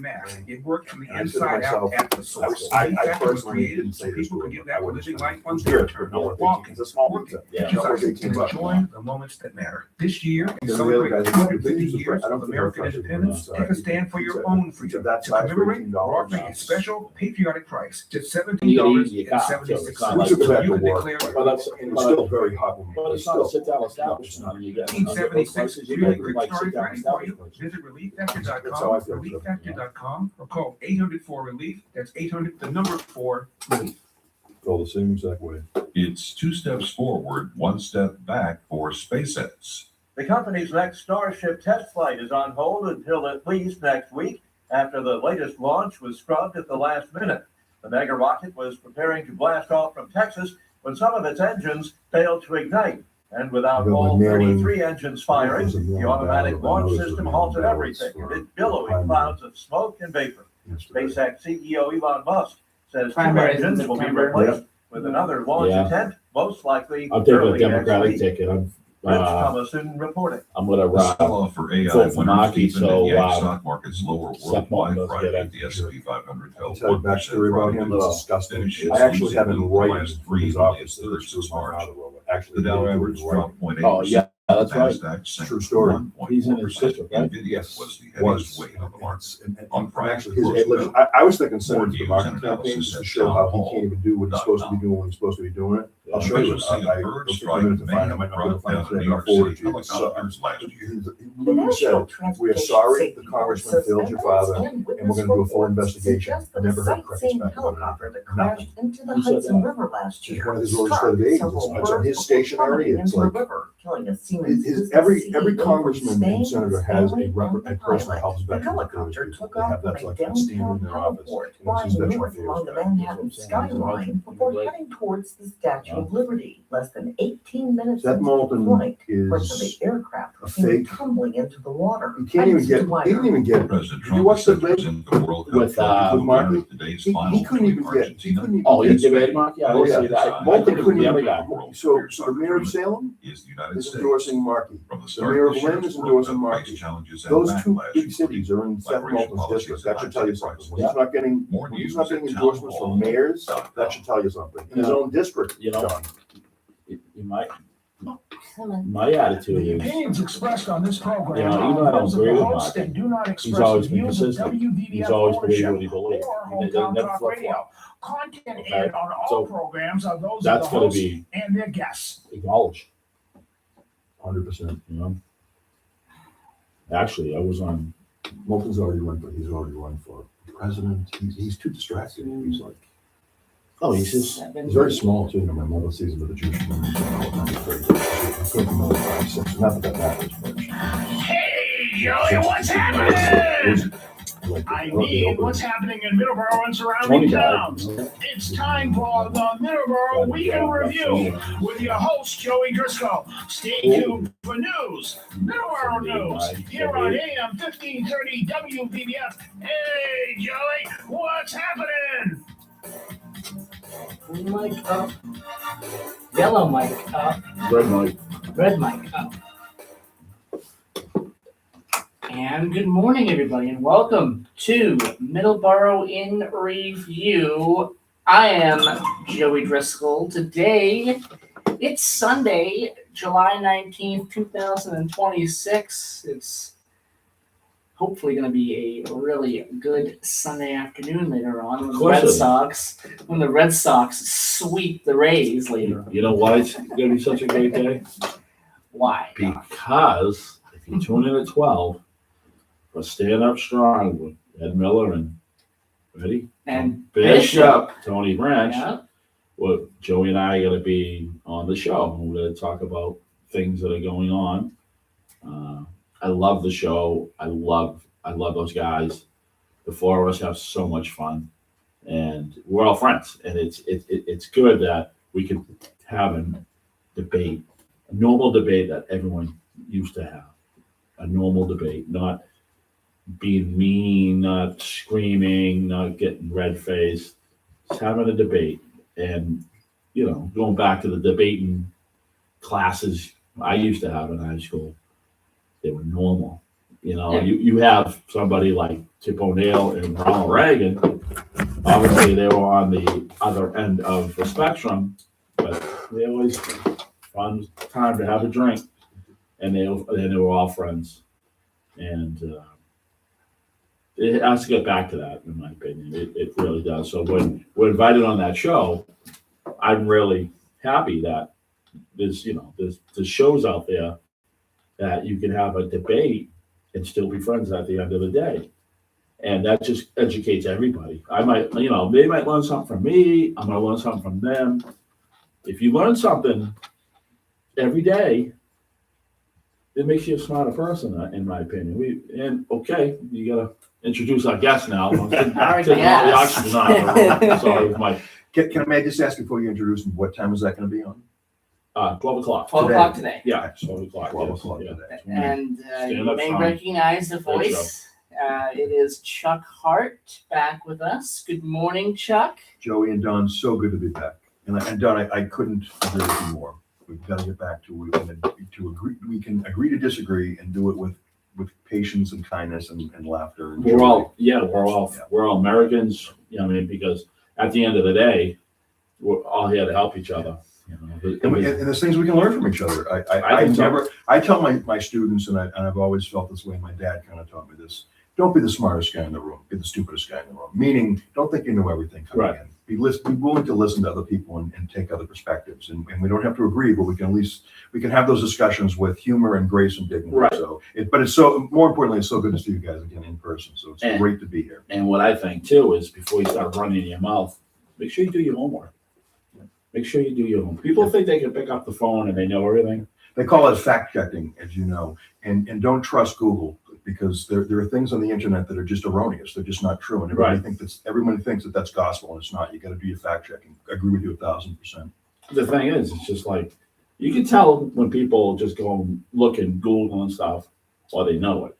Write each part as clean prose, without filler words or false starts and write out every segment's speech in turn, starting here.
mask. It worked from the And I said to inside out myself, at the source. I Relief Factor was personally created didn't so say this people to could him, give but I that would living understand. life on It's their good, terms, but no, walking, it's a small working, pizza. Yeah, exercising, it's and 18 bucks. enjoying the moments that matter. This year, in The other celebrating guy, 250 I years don't of think American I'm frustrated independence, when take a stand for your own freedom. that To size for commemorate, $18 we're offering a now. special patriotic price, just You get easy, $17.76. it's not like- So Go back you to can work, declare but that's- and it's still very hot. But it's not a sit-down establishment. I mean, you get 1876, you really get quick like story sit-down ready for you. establishments. Visit That's how I relieffactor.com, feel, too. relieffactor.com, or call 800-4RELIEF. That's 800, the number 4RELIEF. Go the same exact way. It's 2 steps forward, 1 step back for SpaceX. The company's next Starship test flight is on hold until at least next week, after the latest launch was scrubbed at the last minute. The mega rocket was preparing to blast off from Texas when some of its engines failed to ignite. And without all 33 engines firing, the automatic launch system halted everything amid billowing clouds of smoke and vapor. SpaceX CEO Elon Musk says 2 engines will be replaced with another launch attempt, most likely I'm taking a early next Democratic week. ticket. Rich Thomason reporting. I'm gonna The sell-off for AI vote for winners Maki, deepened so, and yanked stock markets lower Someone worldwide does Friday. get The S&P 500 fell Tell you 1% backstory about him, Friday. it's disgusting. Finishes I actually losing have him the writing last from his 3 office. million This since was my March. father, actually. The Dow he average was writing. dropped 0.8%. Oh, yeah, that's right. NASDAQ sank True story. 1.4%. He's in his district, right? Nvidia Yes, was the heaviest weight on the market. On Friday, Actually, closed I was thinking send More it to the news marketing and campaign analysis just to at show how he townhall.com. can't even do what he's supposed to be doing when he's supposed to be doing it. I'll show you. Officials say a bird It'll take strike a minute to may find it. I have might not be able to brought find down it New today. York I'll forward it City to you. So, helicopters last year. he literally said, we are sorry the congressman failed your father, and we're gonna do a full investigation. Never heard crickets back on helicopter that it. crashed into the Who said Hudson that? River last He's year. one of his Struck legislative aides. several It's on his birds stationary. plummeting It's into the like, river, killing a Siemens every CEO congressman from and Spain, senator has a Stanley, and the person that pilot. helps The veterans. helicopter took They have off from that a like that standard downtown in their office. heliport, And it's flying his veteran north affairs along the guy. Manhattan skyline before heading towards the Statue of Liberty. Less than 18 minutes That into the molten flight, parts of the is aircraft a came fake. tumbling into the water. You can't even get, he didn't even get, President did you Trump watch is the set to debate? present the World Cup With, trophy with Markey? winner at today's final He couldn't even between get, he Argentina couldn't even. Oh, get- he debated Mark? Yeah, I Oh, didn't yeah. see that. Molten I think it was couldn't the other even- guy. So the mayor of Salem is the United is States. endorsing Markey. From the The start mayor of of this Lynn year's is World endorsing Cup, Markey. face challenges and Those two backlash, big cities are in Seth like racial Moulton's policies district. and That should tell you high-tech something. prices. When he's not getting, More when he's news not at getting endorsements from mayors, that should tell you something. In his own district, You know, John. You might, my attitude The is, opinions expressed on this program You know, even though I are don't those of agree the with host Mark, and do not he's express always the been views of consistent. He's WVBF always believed ownership what he believed. or He Hometown never Talk flip-flop. Radio. Content Okay. aired on all So, programs are those of That's the gonna host be and their guests. acknowledged, 100%. you know? Actually, I was on, Moulton's already run for president. He's too distracted. He's like, oh, he's just, he's very small too. My mother sees him at the Jewish community. He's going from 5'6". Not that matters much. Hey, Joey, what's happening? I mean, what's happening in Middleboro and surrounding 20 guy. towns? It's time for the Middleboro Week in Review with your host, Joey Driscoll. Stay tuned for news, Middleboro news, here on AM 1530 WVBF. Hey, Joey, what's happening? Green mic up, yellow mic up, red light. red mic up. And good morning, everybody, and welcome to Middleboro in Review. I am Joey Driscoll. Today, it's Sunday, July 19th, 2026. It's hopefully going to be a really good Sunday afternoon later on when the Red Sox sweep the Rays later. You know why it's gonna be such a great day? Why? Because if you tune in at 12, we're staying up strong with Ed Miller and ready? And Bishop, Tony Branch. Yeah. Well, Joey and I are gonna be on the show. We're gonna talk about things that are going on. I love the show. I love those guys. The four of us have so much fun, and we're all friends. And it's good that we can have a debate, a normal debate that everyone used to have. A normal debate, not being mean, not screaming, not getting red faced. Just having a debate, and going back to the debating classes I used to have in high school. They were normal. You know, Yeah. you have somebody like Tip O'Neill and Ronald Reagan. Obviously, they were on the other end of the spectrum, but they always found time to have a drink, and they were all friends. And it has to get back to that, in my opinion. It really does. So when we're invited on that show, I'm really happy that there's shows out there that you can have a debate and still be friends at the end of the day. And that just educates everybody. I might, they might learn something from me. I'm going to learn something from them. If you learn something every day, it makes you a smarter person, in my opinion. You got to introduce our guest now. Our guest. Sorry, Mike. Can I just ask before you introduce him, what time is that going to be on? 12 o'clock. 12 o'clock today. Yeah, 12 o'clock. 12 yes, o'clock yeah. today. And Stand you up may strong. recognize the Great voice. It is Chuck Hart back with us. Good morning, Chuck. Joey and Don, so good to be back. And Don, I couldn't agree with you more. We've got to get back to agree. We can agree to disagree and do it with patience and kindness and laughter. And We're all Yeah. we're all Americans. Because at the end of the day, we're all here to help each other. And there's things we can learn from each other. I tell my students, and I've always felt this way. My dad kind of taught me this. Don't be the smartest guy in the room. Be the stupidest guy in the room. Meaning, don't think you know everything coming Right. in. Be willing to listen to other people and take other perspectives. And we don't have to agree, but we can have those discussions with humor and grace and dignity. Right. So, but it's so more importantly, it's so good to see you guys again in person. So it's And- great to be here. And what I think too is before you start running your mouth, make sure you do your homework. Make sure you do your homework. People think they can pick up the phone and they know everything. They call it fact checking, as you know, and don't trust Google because there are things on the internet that are just erroneous. They're just not true, and everybody thinks that that's gospel, and it's not. You got to do your fact checking. I agree with you 1,000%. The thing is, it's just like you can tell when people just go and look in Google and stuff, or they know it.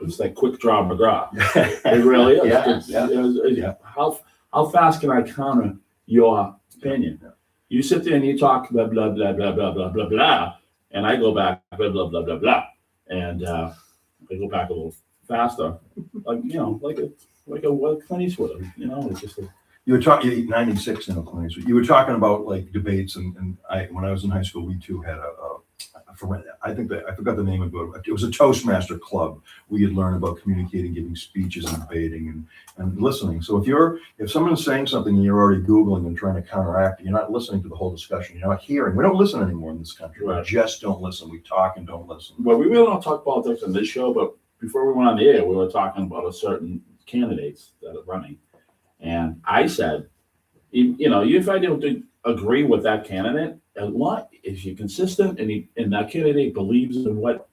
It's like quick draw McGraw. It really is. Yeah. How fast can I counter your opinion? You sit there and you talk blah blah blah blah blah blah blah blah, and I go back blah blah blah blah blah, and I go back a little faster, like a Clint Eastwood. It's just You were talking 96 now, Clint Eastwood. You were talking about like debates, and when I was in high school, we too had I forgot the name of it. It was a Toastmaster club. We had learned about communicating, giving speeches, and debating, and listening. So if someone's saying something and you're already Googling and trying to counteract, you're not listening to the whole discussion. You're not hearing. We don't listen anymore in this country. Right. We just don't listen. We talk and don't listen. Well, we really don't talk politics on this show, but before we went on the air, we were talking about a certain candidates that are running, and I said, if I don't agree with that candidate, if you're consistent and that candidate believes in what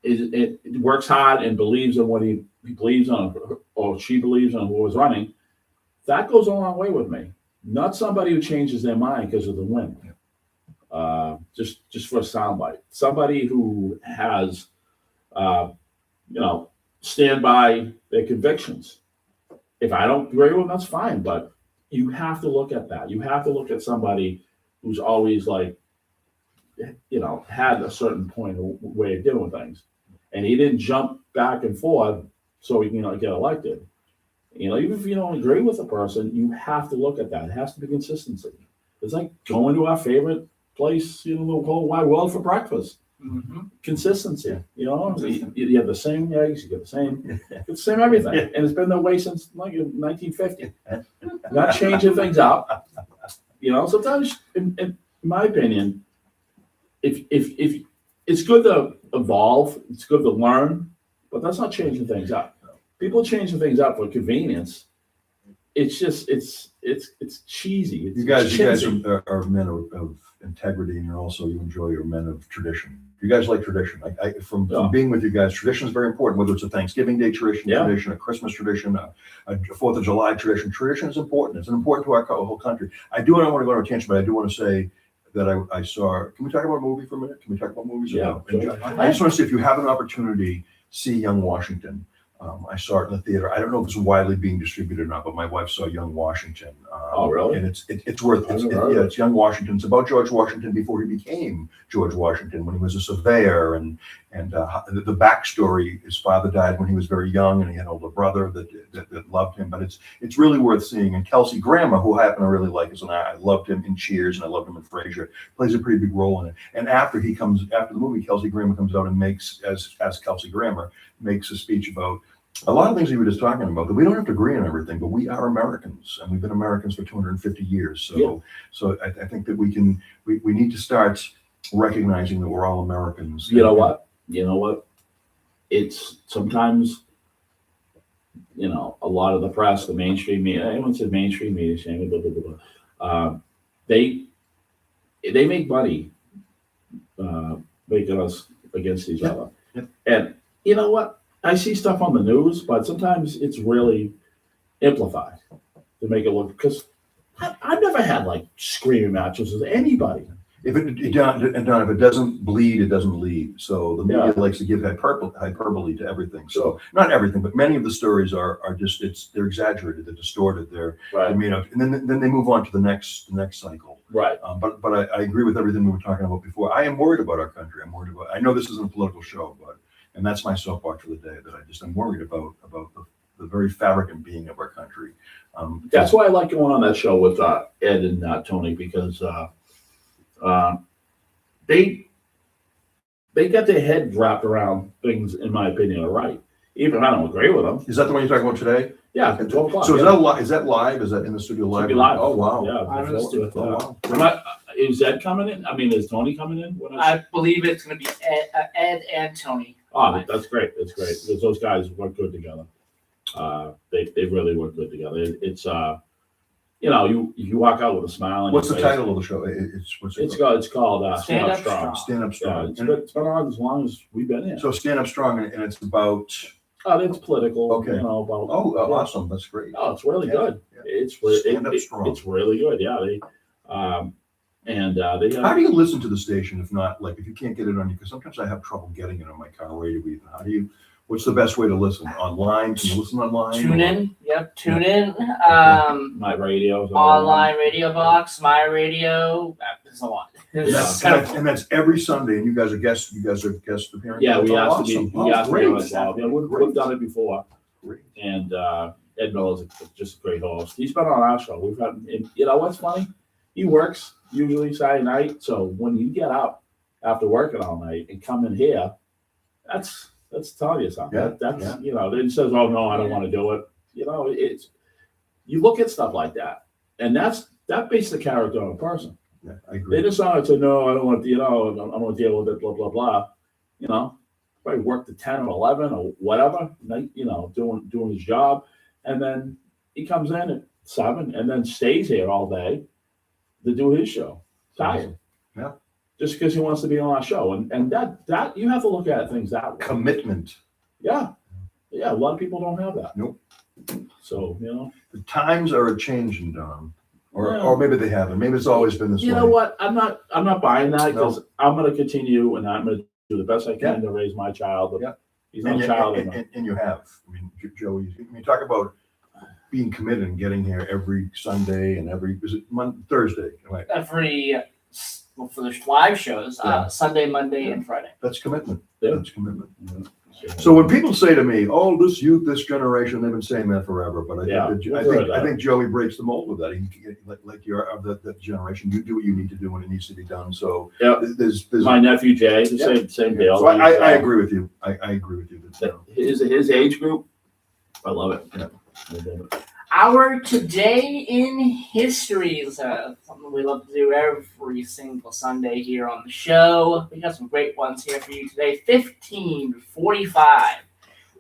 it works hard and believes in what he believes on or she believes on who was running, that goes a long way with me. Not somebody who changes their mind because of the win. Just for a soundbite. Somebody who has stand by their convictions. If I don't agree with them, that's fine, but you have to look at that. You have to look at somebody who's always had a certain point of way of doing things. And he didn't jump back and forth so he can get elected. Even if you don't agree with a person, you have to look at that. It has to be consistency. It's like going to our favorite place, the whole wide world for breakfast. Mm-hmm. Consistency. You have the same eggs, you get the same everything. And it's been that way since 1950. Not changing things up. Sometimes, in my opinion, if it's good to evolve, it's good to learn, but that's not changing things up. People changing things up for convenience. It's just it's cheesy. You guys are men of integrity, and you enjoy men of tradition. You guys like tradition. From being with you guys, tradition is very important. Whether it's a Thanksgiving Day tradition, a Christmas tradition, a 4th of July tradition. Tradition is important. It's important to our whole country. I don't want to go on a tangent, but I do want to say that I saw. Can we talk about a movie for a minute? Can we talk about movies? Yeah. I just want to say, if you have an opportunity, see Young Washington. I saw it in the theater. I don't know if it's widely being distributed or not, but my wife saw Young Washington. Oh, really? And it's worth I've it's, never heard of it. it's young Washington. It's about George Washington before he became George Washington, when he was a surveyor, and the backstory. His father died when he was very young, and he had an older brother that loved him. But it's really worth seeing. And Kelsey Grammer, who I happen to really like, I loved him in Cheers, and I loved him in Frasier, plays a pretty big role in it. And after the movie, Kelsey Grammer comes out and makes, as Kelsey Grammer, makes a speech about a lot of things we were just talking about, that we don't have to agree on everything, but we are Americans, and we've been Americans for 250 years. So I think that we need to start recognizing that we're all Americans. You know what? It's sometimes, a lot of the press, the mainstream media, anyone said mainstream media, shame, blah, blah, blah, blah. They make money making us against each other. Yep. And you know what? I see stuff on the news, but sometimes it's really amplified to make it look, because I've never had like screaming matches with anybody. If it doesn't bleed, it doesn't lead. So the media likes to give hyperbole to everything. So not everything, but many of the stories are just they're exaggerated, they're distorted, they're made up, and then they move on to the next cycle. Right. But I agree with everything we were talking about before. I am worried about our country. I know this isn't a political show, and that's my soapbox for the day. I'm worried about the very fabric and being of our country. That's why I like going on that show with Ed and Tony, because they got their head wrapped around things, in my opinion, are right. Even if I don't agree with them. Is that the one you're talking about today? Yeah, at 12 o'clock. So is that live? Is that in the studio live? It'll be live. Oh, wow. Yeah, I'm gonna do it. Oh, wow. Is Ed coming in? I mean, is Tony coming in? I believe it's going to be Ed and Tony. Oh, that's great. That's great, because those guys work good together. They really work good together. It's you walk out with a smile. What's the title of the show? It's called Stand Up Strong. Stand Up Yeah, Strong. it's been on as long as we've been here. So Stand Up Strong, and it's about. It's political. Okay. About. Awesome. That's great. Oh, it's really good. Yeah. It's Stand Up Strong. It's really good. Yeah. They How do you listen to the station if you can't get it on you? Because sometimes I have trouble getting it on my car radio even. What's the best way to listen? Online? Can you listen online? Tune in. Yep. Tune in. My radio. Online radio box. My radio. There's a lot. And that's every Sunday. And you guys are guest appearances. Yeah, we That's asked to be. awesome. We asked to be Great. on as well. Yeah, we've done it before. Great. And Ed Miller's just a great host. He's been on our show. We've had, and you know what's funny? He works usually Saturday night. So when you get up after working all night and come in here, that's telling you something. Then says, "Oh no, I don't want to do it." It's you look at stuff like that, and that bases the character on a person. Yeah, I agree. They decide to no, I don't want to, I don't want to deal with it, blah blah blah. Probably work to 10 or 11 or whatever, doing his job, and then he comes in at 7 and then stays here all day to do his show. Tired. Yeah. Just because he wants to be on our show, and that you have to look at things that way. Commitment. Yeah. A lot of people don't have that. Nope. So the times are changing, Don, or maybe they haven't. Maybe it's always been this way. You know what? I'm not buying that, because I'm going to continue, and I'm going to do the best I can to raise my child. Yeah. He's not a child. And you have. I mean, Joey, when you talk about being committed and getting here every Sunday and Thursday, right? For the live shows, Yeah. Sunday, Monday, and Friday. That's commitment. Yeah. That's commitment. Yeah. So when people say to me, "Oh, this youth, this generation," they've been saying that forever. But I think Joey breaks the mold with that. Like you're of that generation, you do what you need to do when it needs to be done. So there's my nephew Jay, the same deal. So I agree with you. I agree with you. His age group, I love it. Yeah. I love it. Our Today in History is something we love to do every single Sunday here on the show. We got some great ones here for you today. 1545.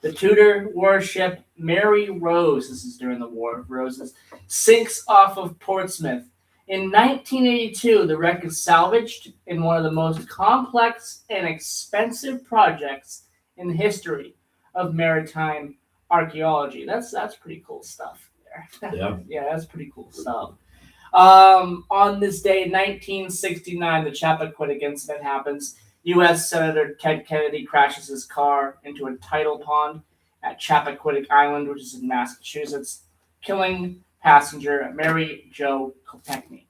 The Tudor warship Mary Rose, this is during the War of Roses, sinks off of Portsmouth. In 1982, the wreck is salvaged in one of the most complex and expensive projects in the history of maritime archaeology. That's pretty cool stuff. Yeah. Yeah, that's pretty cool stuff. On this day, 1969, the Chappaquiddick incident happens. U.S. Senator Ted Kennedy crashes his car into a tidal pond at Chappaquiddick Island, which is in Massachusetts, killing passenger Mary Jo Kopechne.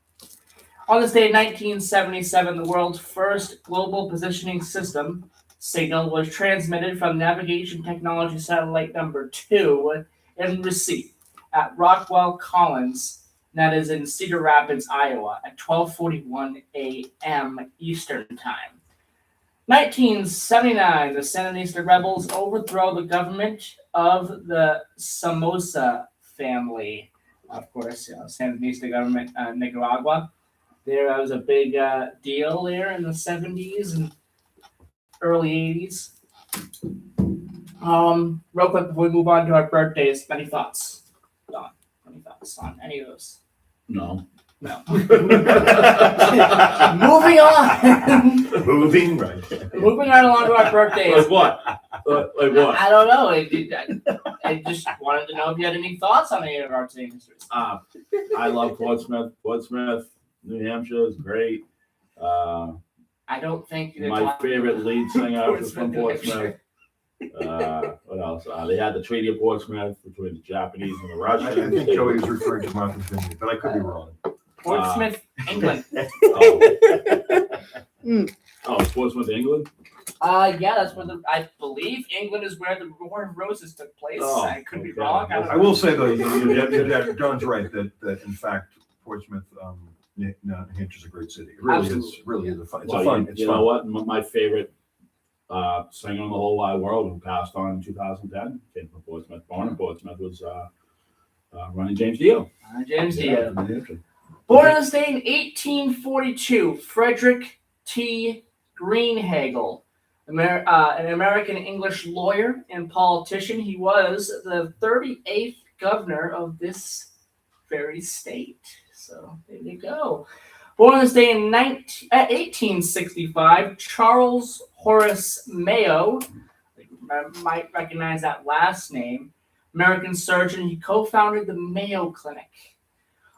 On this day in 1977, the world's first global positioning system signal was transmitted from Navigation Technology Satellite number 2 and received at Rockwell Collins, that is in Cedar Rapids, Iowa, at 12:41 a.m. Eastern Time. 1979, the Sandinista rebels overthrow the government of the Somoza family. Of course, Sandinista government, Nicaragua. There was a big deal there in the 70s and early 80s. Real quick before we move on to our birthdays, any thoughts? Don, any thoughts on any of those? No. No. Moving on. Moving right. Moving right along to our birthdays. Like what? Like what? I don't know. I just wanted to know if you had any thoughts on any of our today histories. I love Portsmouth. Portsmouth, New Hampshire is great. I don't think My favorite lead singer was from Portsmouth, New Portsmouth. What else? They had the Treaty of Portsmouth between the Japanese and the I Russians. think Joey was referring to Martha's Vineyard, but I could be wrong. Portsmouth, England. Oh, Portsmouth, England? Yeah, that's where I believe England is where the War of Roses took place. Oh, I could be okay. wrong. I don't I know. will say though, John's right that in fact Portsmouth, New Hampshire is a great city. It really is. Absolutely. Really is a fun. It's Well, a fun. It's you fun. know what? My favorite singer in the whole wide world who passed on in 2010 came from Portsmouth. Born in Portsmouth was Ronnie James Dio. James Yeah, Dio. from New Hampshire. Born in the state in 1842, Frederick T. Greenhagel, an American English lawyer and politician. He was the 38th governor of this very state. So there you go. Born in this day in 1865, Charles Horace Mayo, you might recognize that last name, American surgeon. He co-founded the Mayo Clinic.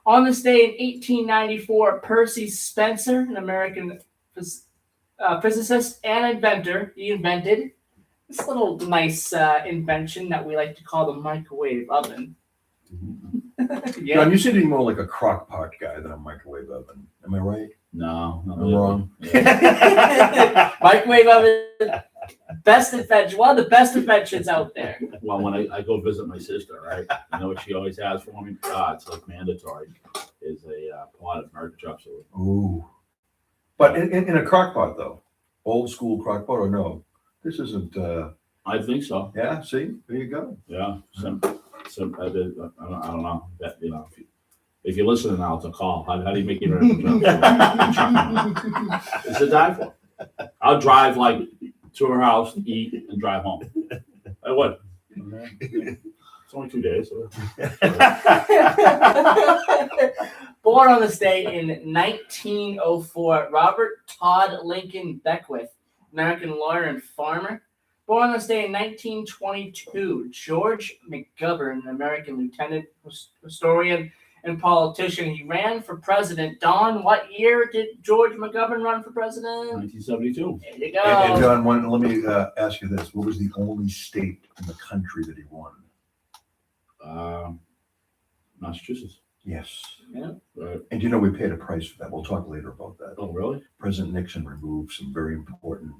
On this day in 1894, Percy Spencer, an American physicist and inventor, he invented this little nice invention that we like to call the microwave oven. Yeah. John, you seem to be more like a crock pot guy than a microwave oven. Am I right? No, not I'm really. wrong. Yeah. Microwave oven, best invention, one of the best inventions out there. Well, when I go visit my sister, right, you know what she always has for me? It's like mandatory, is a pot of American chop suey. Ooh. But in a crock pot though, old school crock pot or no? This isn't. I think so. Yeah. See, there you go. Yeah. I don't know. That, if you're listening now, it's a call. How do you make your American chop suey? It's a die for. I'll drive like to her house, eat, and drive home. I would. It's only 2 days. So. Born on this day in 1904, Robert Todd Lincoln Beckwith, American lawyer and farmer. Born on this day in 1922, George McGovern, American lieutenant, historian, and politician. He ran for president. Don, what year did George McGovern run for president? 1972. There you go. And John, let me ask you this: what was the only state in the country that he won? Massachusetts. Yes. Yeah. Right. And you know we paid a price for that. We'll talk later about that. Oh, really? President Nixon removed some very important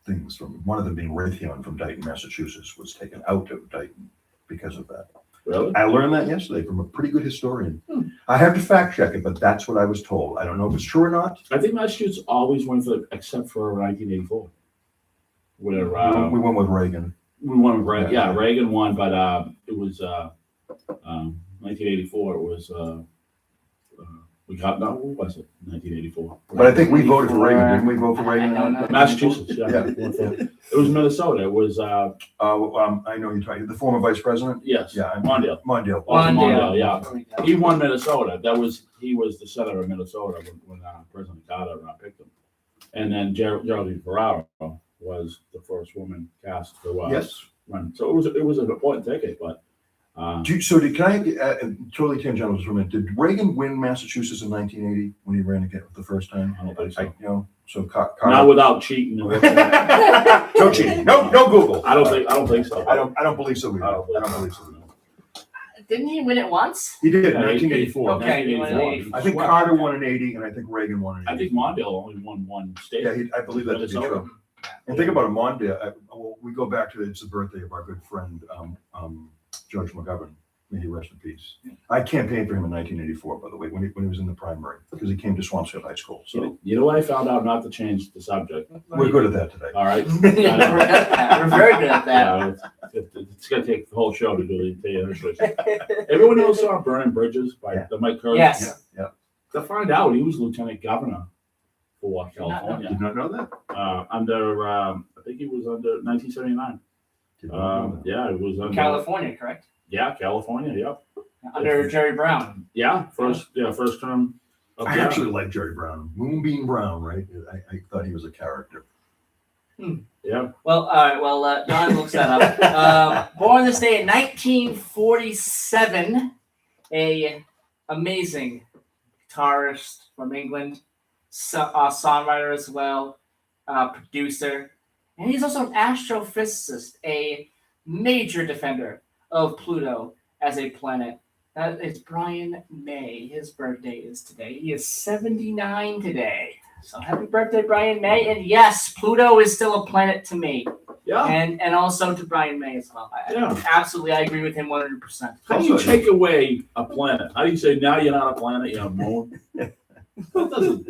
things from one of them being Raytheon from Dayton, Massachusetts, was taken out of Dayton because of that. Really? I learned that yesterday from a pretty good historian. I have to fact check it, but that's what I was told. I don't know if it's true or not. I think Massachusetts always went for, except for 1984. Where We went with Reagan. we won with Reagan. Yeah. Yeah, Reagan won, but it was 1984. It was we got no. What was it? 1984. But I think we voted for Reagan. Didn't we vote for I don't Reagan? know. Massachusetts. Yeah. Yeah. It was Minnesota. It was I know you're talking the former vice president. yes. Yeah, Mondale. Mondale. Mondale, yeah. He won Minnesota. He was the senator of Minnesota when President Carter picked him. And then Geraldine Ferraro was the first woman cast to Yes. run. So it was an important decade, but Can I totally tangential for a minute? Did Reagan win Massachusetts in 1980 when he ran again the first time? I don't think so. Carter. Not without cheating. No cheating. No Google. I don't think so. I don't believe so. Either. I I don't don't believe so. Either. didn't he win it once? He did, in Yeah, 1984. Okay, he won in 1984. I think Swept. Carter won in 80, and I think Reagan won in 80. I think Mondale only won one state. Yeah, I believe that to be Minnesota. true. And think about it, Mondale, well, we go back to, it's the birthday of our good friend, George McGovern. May he rest in peace. I campaigned for him in 1984, by the way, when he was in the primary, because he came to Swampscott High School. So You know what I found out, not to change the subject. we're good at that today. All right. Yeah, we're good at that. We're very good at that. Yeah, it's gonna take the whole show to do the history. Everyone else saw Burning Bridges by Yeah. the Mike Curtis. Yes. Yeah. To find out, he was lieutenant governor for California. Did not know that. Under, I think he was under 1979. Did not know that. Yeah, it was under. California, correct? Yeah, California. Yep. Under Jerry Brown. Yeah, first term. Up I there. actually like Jerry Brown. Moonbeam Brown, right? I thought he was a character. Yeah. Well, all right. Well, Don looks that up. Born this day in 1947, a amazing guitarist from England, songwriter as well, producer, and he's also an astrophysicist, a major defender of Pluto as a planet. That is Brian May. His birthday is today. He is 79 today. So happy birthday, Brian May. And yes, Pluto is still a planet to me. Yeah. And also to Brian May as well. Yeah. Absolutely, I agree with him 100%. How do you take away a planet? How do you say now you're not a planet, you're a moon? That doesn't.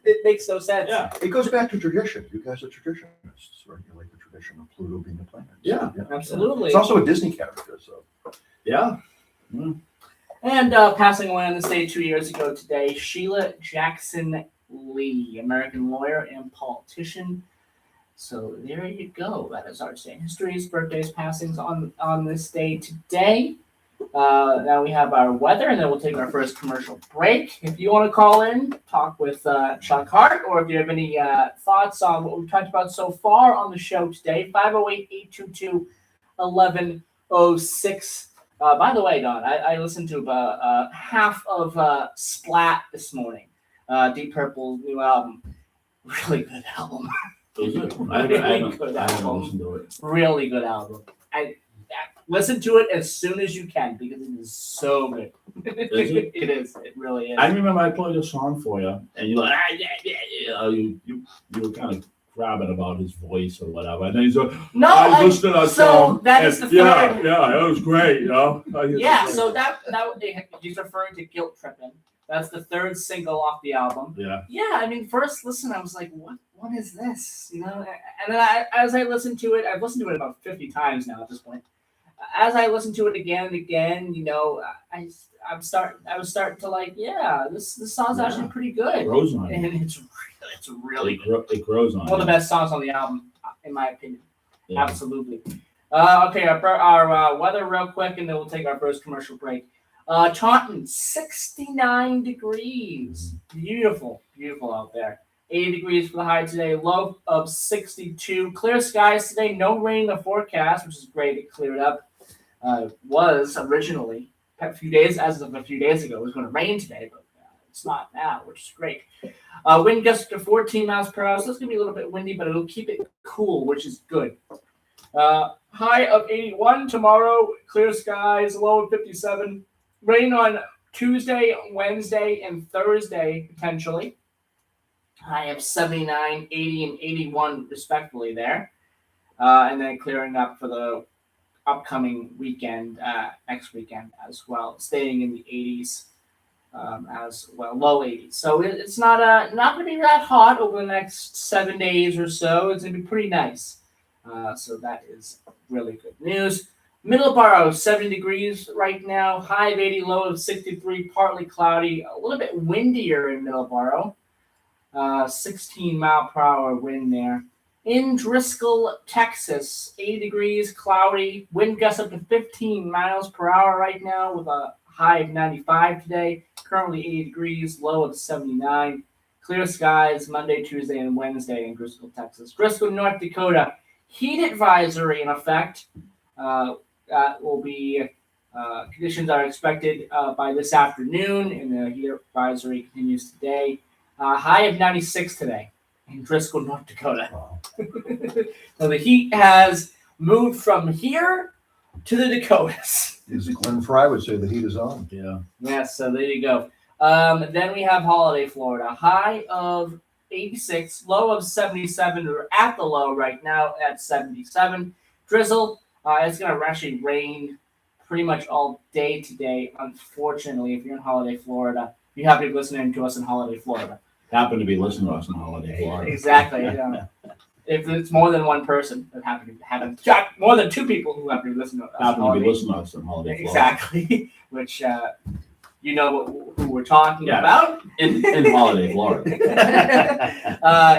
It makes no sense. Yeah. It goes back to tradition. You guys are traditionists, right? You like the tradition of Pluto being a planet. Yeah. Absolutely. It's also a Disney character, so. Yeah. And passing away on this day 2 years ago today, Sheila Jackson Lee, American lawyer and politician. So there you go. That is our day in history's birthdays, passings on this day today. Now we have our weather, and then we'll take our first commercial break. If you want to call in, talk with Chuck Hart, or if you have any thoughts on what we've talked about so far on the show today, 508-822-1106. By the way, Don, I listened to about half of Splat this morning. Deep Purple's new album. Really good album. Is it? I haven't listened to it. Really good album. I listen to it as soon as you can because it is so good. Is it? It is. It really is. I remember I played a song for you, and you're like, you were kind of crabbing about his voice or whatever. And then he's like, No, I listened to that so song. that is and the yeah, third. yeah, it was great, Yeah, so that he's referring to Guilt Trippin'. That's the third single off the album. Yeah. Yeah, I mean, first listen, I was like, what is this? You know, and then as I listened to it, I've listened to it about 50 times now at this point. As I listened to it again and again, you know, I was starting to like, yeah, this song's actually pretty It good, grows on and you. it's really good. It grows on One of the you. best songs on the album, in my opinion. Yeah. Absolutely. Okay, our weather real quick, and then we'll take our first commercial break. Taunton, 69 degrees. Beautiful out there. 80 degrees for the high today, low of 62. Clear skies today, no rain in the forecast, which is great. It cleared up. Was originally a few days ago, it was going to rain today, but it's not now, which is great. Wind gusts to 14 miles per hour, so it's going to be a little bit windy, but it'll keep it cool, which is good. High of 81 tomorrow, clear skies, low of 57. Rain on Tuesday, Wednesday, and Thursday, potentially. High of 79, 80, and 81, respectively, there. And then clearing up for the upcoming weekend, next weekend as well, staying in the 80s as well, low 80s. So it's not going to be that hot over the next 7 days or so. It's going to be pretty nice. So that is really good news. Middleboro, 70 degrees right now, high of 80, low of 63, partly cloudy, a little bit windier in Middleboro. 16 mile per hour wind there. In Driscoll, Texas, 80 degrees, cloudy, wind gusts up to 15 miles per hour right now with a high of 95 today. Currently 80 degrees, low of 79. Clear skies Monday, Tuesday, and Wednesday in Driscoll, Texas. Driscoll, North Dakota, heat advisory in effect. That will be, conditions are expected by this afternoon, and the heat advisory continues today. High of 96 today in Driscoll, North Dakota. Wow. So the heat has moved from here to the Dakotas. As Glenn Fry would say, the heat is on. Yeah. Yes, so there you go. Then we have Holiday, Florida. High of 86, low of 77. We're at the low right now at 77. Drizzle. It's going to actually rain pretty much all day today, unfortunately, if you're in Holiday, Florida. You have to be listening to us in Holiday, Florida. Happen to be listening to us on holiday. Florida. Exactly. If it's more than one person that happen more than two people who happen to be listening to us. Happen to be listening to us on holiday. Florida. Exactly. Which you know who we're talking about in Holiday, Florida.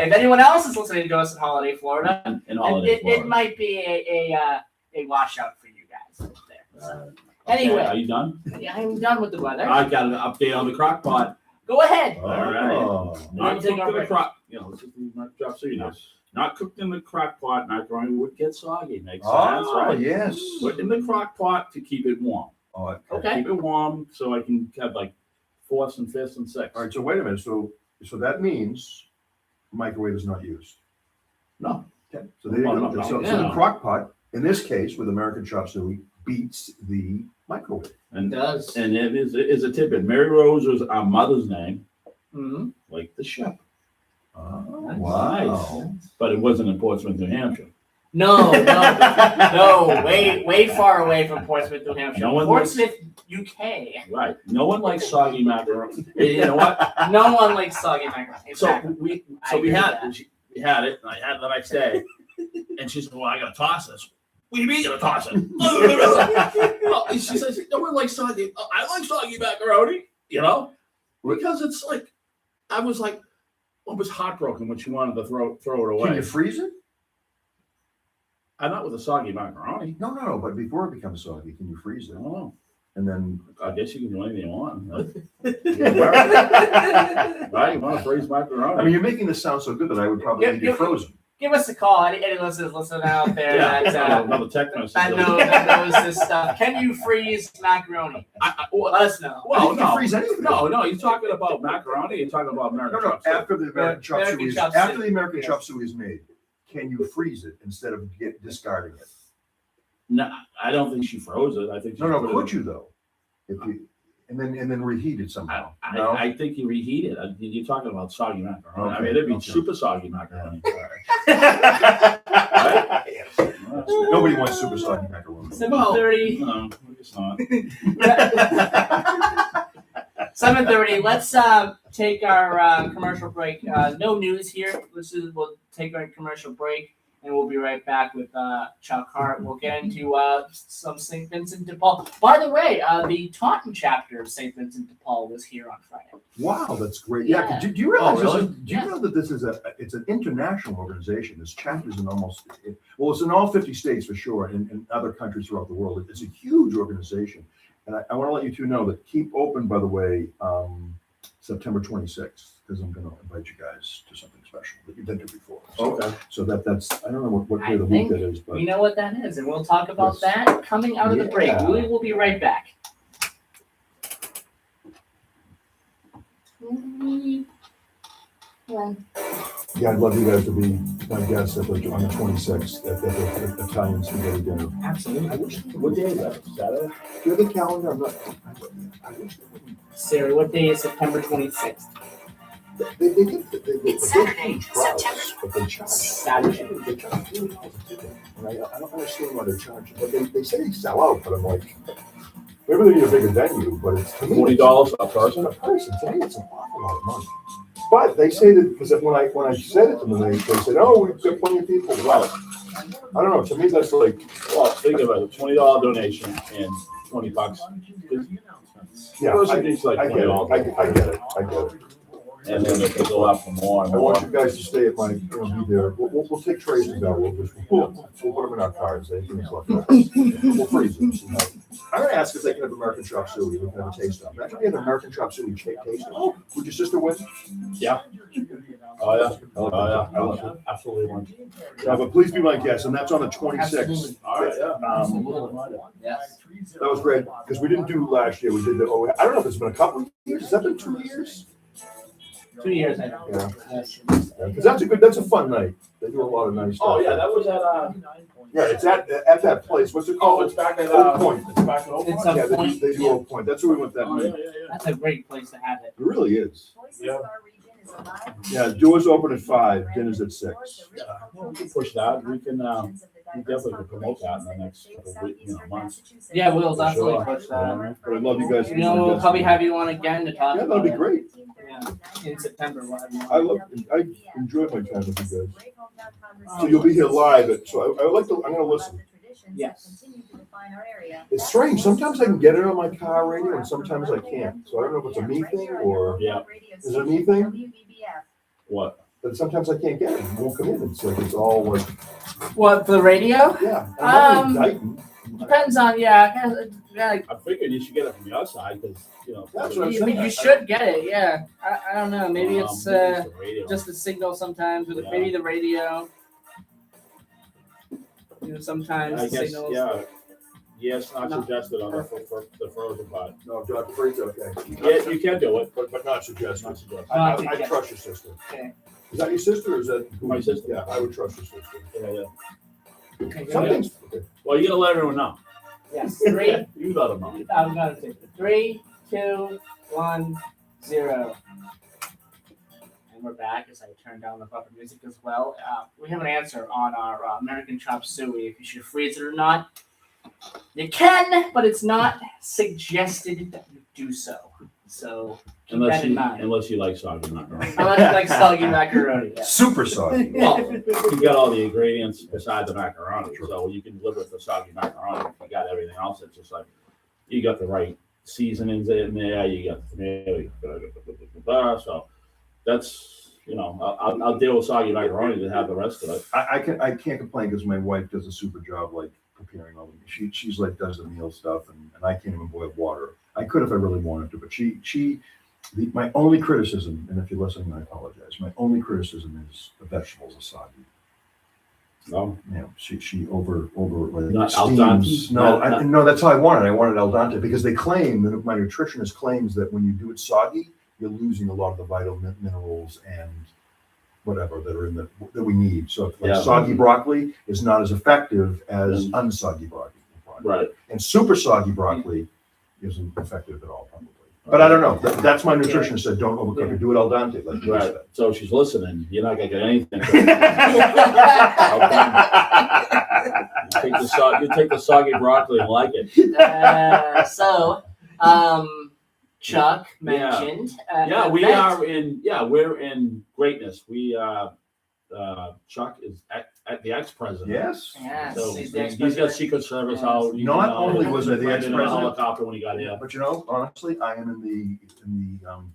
If anyone else is listening to us in Holiday, Florida, in Holiday, Florida. It might be a washout for you guys up there. So, Okay, anyway, are you done? Yeah, I'm done with the weather. I got an update on the crock pot. Go ahead. All right. Oh. Not Take cooked our in the break. crock. You know, this is the job, so you know. Not cooked in the crock pot. Macaroni would get soggy. Makes sense, right? Yes. Put in the crock pot to keep it warm. Oh, Okay. Keep it warm so I can have like fourths and fifths and sixths. All right, so wait a minute. So that means microwave is not used. No. Okay. So there you go. No. So the crock pot, in this case, with American chop suey, beats the microwave. And It does. and it is a tidbit. Mary Rose was our mother's name, Mm-hmm. like the ship. Oh, That's wow. But it wasn't in Portsmouth, New Hampshire. No, way far away from Portsmouth, New Hampshire. No one Portsmouth, UK. Right. No one likes soggy macaroni. Hey, you know what? No one likes soggy macaroni. Exactly. So we agree had with it. We had it, and I had it the next day. And she said, "Well, I gotta toss this." What do you mean you're gonna toss it? Well, she says, "No one likes soggy." Oh, I like soggy macaroni. You know, because it's like I was like, I was heartbroken when she wanted to throw it away. Can you freeze it? I'm not with a soggy macaroni. No. But before it becomes soggy, can you freeze I it? don't know. And then I guess you can do anything you want. Right? that. Right? You want to freeze macaroni? I mean, you're making this sound so good that I would probably Yep, need it yep. frozen. Give us a call. Any listeners listening out there Yeah, another text message. that knows this stuff. Can you freeze macaroni? Let us know. Well, You can no. freeze anything. No, you're talking about macaroni. You're talking about American No. chop suey. After the American chop American suey, chop after suey. the American Yes. chop suey is made, can you freeze it instead of discarding it? No, I don't think she froze it. I think she No. put it Could in- you though? If you and then reheat it somehow. No. I think you reheat it. You're talking about soggy macaroni. I Okay, mean, it'd be okay. super soggy macaroni. Nobody wants super soggy macaroni. 7:30. No, it's not. 7:30. Let's take our commercial break. No news here. We'll take our commercial break, and we'll be right back with Chuck Hart. We'll get into some St. Vincent de Paul. By the way, the Taunton chapter of St. Vincent de Paul was here on Friday. Wow, that's great. Yeah, Yeah. do you realize? Oh, really? Do you know that this is it's an international organization? There's chapters in it's in all 50 states for sure, and other countries throughout the world. It's a huge organization, and I want to let you two know that keep open. By the way, September 26th, because I'm going to invite you guys to something special that you've been to before. Okay. So that's I don't know what day I of the week think that is, but We know what that is, and we'll talk about Yes. that coming out of the break. Yeah. We will be right back. yeah, I'd love you guys to be my guests on the 26th at the Italian spaghetti dinner. Absolutely. What day is that? Saturday? Do you have the calendar? I'm not. I wish they wouldn't. Sarah, what day is September 26th? They get It's Saturday, September. but they charge. Saturday. They charge $3,000. And I don't understand why they're charging. But they say they sell out, but I'm like, maybe they need a bigger venue, but it's to me, $40 a a person. person. To me, it's an awful lot of money. But they say that because when I said it to them, they said, "Oh, we've got plenty of people." Well, I don't know. To me, that's like, Well, think about it. $20 donation and $20. yeah, Person needs like I get it. $20. I get it. I get it. And then if they go out for more and I more. want you guys to stay at my, be there. We'll take trays and go. We'll put them in our cars. They can look at us. We'll freeze them. I'm gonna ask if they can have American chop suey. We can have a taste of. Imagine we had American chop suey taste. Oh, would your sister win? Yeah. Oh, yeah. Oh, yeah. Absolutely one. Yeah, but please be my guest, and that's on the 26th. Absolutely. All right, yeah. Yes. That was great because we didn't do last year. We did I don't know if it's been a couple of years. Has that been 2 years? 2 years, I Yeah. think. Because that's a fun night. They do a lot of nice stuff. Oh, yeah, that was at, Yeah, it's at that place. What's it oh, called? it's back at, Oak Point. it's back at Oak It's Point? a Yeah, they point. do Oak Point. That's where we went that Oh, yeah, night. yeah, yeah. That's a great place to have it. It really is. Yeah. Yeah, doors open at 5, dinner's at 6. Yeah, well, we can push that. We can, we definitely can promote that in the next couple of weeks, months. Yeah, we'll For definitely sure. push that. Yeah. But I love you guys. You know, we'll probably have you on again to talk Yeah, about that'd be it. great. Yeah, in September. I enjoy my time with you guys. So you'll be here live, so I'm gonna listen. Yes. It's strange, sometimes I can get it on my car radio and sometimes I can't. So I don't know if it's a me thing or, Yeah. is it a me thing? What? But sometimes I can't get it, it won't come in, it's like, it's all like, What, for the radio? yeah. I'm not indicting. Depends on, yeah, like, I figured you should get it from your side, because, That's what I'm you, saying. you should get it, yeah. I don't know, maybe it's the radio. just the signal sometimes, or Yeah. maybe the radio. You know, sometimes I the guess, signals. yeah. Yes, not No. suggested on the frozen part. No, Dr. Freight's okay. Yeah, you can do it, But not suggested. not suggested. I trust your sister. Okay. Is that your sister or is that? who- My sister. Yeah, I would trust your sister. Yeah, yeah. Okay, Some good. things, okay. Well, you gotta let everyone know. Yes, 3, You let them know. I'm gonna take it. 3, 2, 1, 0. And we're back as I turn down the buffer music as well. We have an answer on our American Chop Suey, if you should freeze it or not. You can, but it's not suggested that you do so. So keep that in mind. Unless you like soggy macaroni. Unless you like soggy macaroni. Yeah. Super soggy. Well, you got all the ingredients besides the macaroni, so you can live with the soggy macaroni. If you got everything else, it's just like you got the right seasonings in there. You got the tomato. So that's I'll deal with soggy macaroni to have the rest of it. I can't complain because my wife does a super job like preparing all the, she's like does the meal stuff and I can't even boil water. I could if I really wanted to, but my only criticism, and if you're listening, I apologize. My only criticism is the vegetables are soggy. No, You know, she over like Not al dente? steams. No, no, that's how I wanted it. I wanted al dente because they claim that my nutritionist claims that when you do it soggy, you're losing a lot of the vital minerals and whatever that are in that we need. So like Yeah. soggy broccoli is not as effective as unsoggy broccoli. right. And super soggy broccoli isn't effective at all, probably. But I don't know. That's my nutritionist said, don't overcook it. Do it al dente. Like you Right. said. So if she's listening, you're not gonna get anything. You take the soggy broccoli and like it. So, Chuck mentioned. We're in greatness. Chuck is at the ex-president. Yes. Yes, So he's he's the got ex-president. Secret Service Yes. out. Not only was he the landed in a ex-president- helicopter when he got here. But honestly, I am in the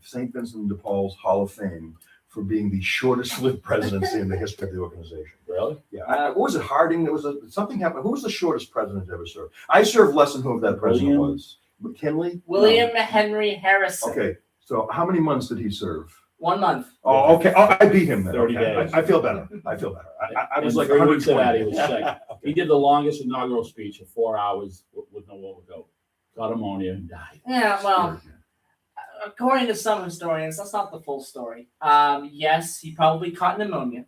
St. Vincent de Paul's Hall of Fame for being the shortest lived presidency in the history of the organization. Really? Yeah. What was it? Harding? Something happened. Who was the shortest president ever served? I served less than who that president William? was. McKinley? William Henry Harrison. Okay. So how many months did he serve? 1 month. Oh, okay. Oh, I beat him then. 30 Okay. days. I feel better. I I was And like 3 weeks of 120. that, he was sick. He did the longest inaugural speech of 4 hours with no overcoat. Got pneumonia and died. Yeah, well, according to some historians, that's not the full story. Yes, he probably caught pneumonia.